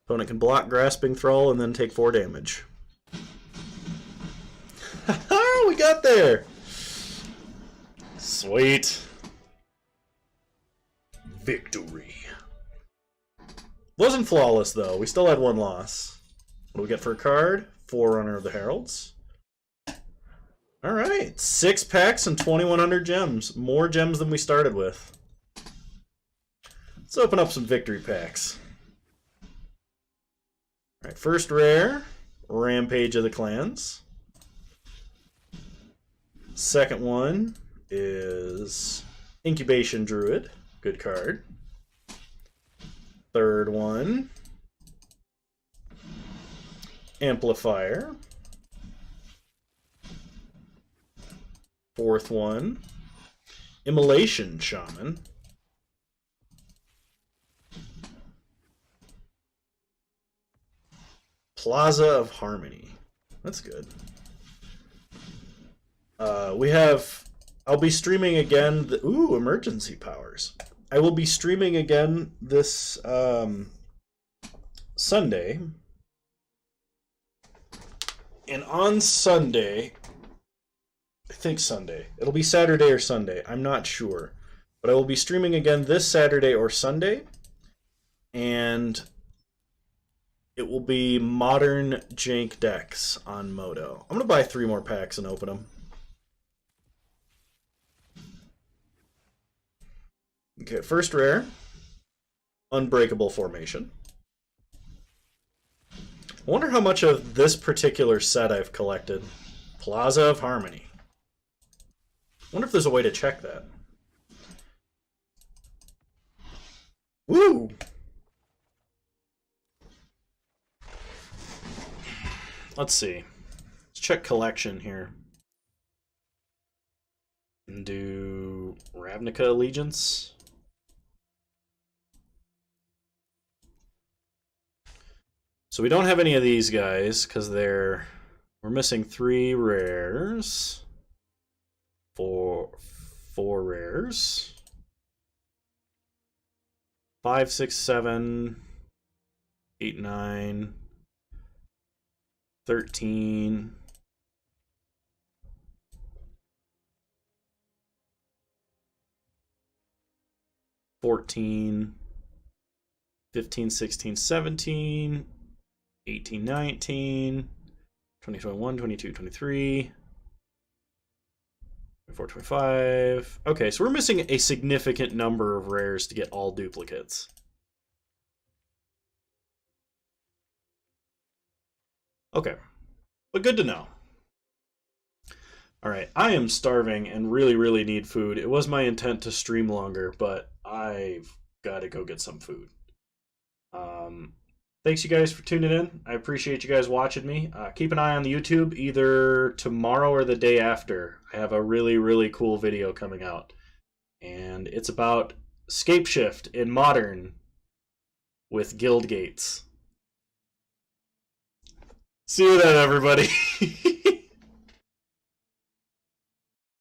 Speaker 1: Opponent can block Grasping Thrall and then take 4 damage. We got there! Sweet. Victory. Wasn't flawless, though. We still had 1 loss. What do we get for a card? Forerunner of the Heralds. Alright. 6 packs and 2,100 gems. More gems than we started with. Let's open up some victory packs. Alright, first rare, Rampage of the Clans. Second one is Incubation Druid. Good card. Third one, Amplifier. Fourth one, Immolation Shaman. Plaza of Harmony. That's good. I'll be streaming again. Ooh, Emergency Powers. I will be streaming again this Sunday. And on Sunday, I think Sunday. It'll be Saturday or Sunday. I'm not sure. But I will be streaming again this Saturday or Sunday. And it will be Modern Jank decks on Moto. I'm going to buy 3 more packs and open them. Okay, first rare, Unbreakable Formation. I wonder how much of this particular set I've collected. Plaza of Harmony. I wonder if there's a way to check that. Woo! Let's see. Let's check collection here. And do Ravnica Allegiance. So we don't have any of these guys because we're missing 3 rares. Four rares. 5, 6, 7, 8, 9, 13. 14, 15, 16, 17, 18, 19, 20, 21, 22, 23, 24, 25. Okay, so we're missing a significant number of rares to get all duplicates. Okay, but good to know. Alright, I am starving and really, really need food. It was my intent to stream longer, but I've got to go get some food. Thanks you guys for tuning in. I appreciate you guys watching me. Keep an eye on the YouTube either tomorrow or the day after. I have a really, really cool video coming out. And it's about Scapeshift in Modern with guild gates. See you then, everybody.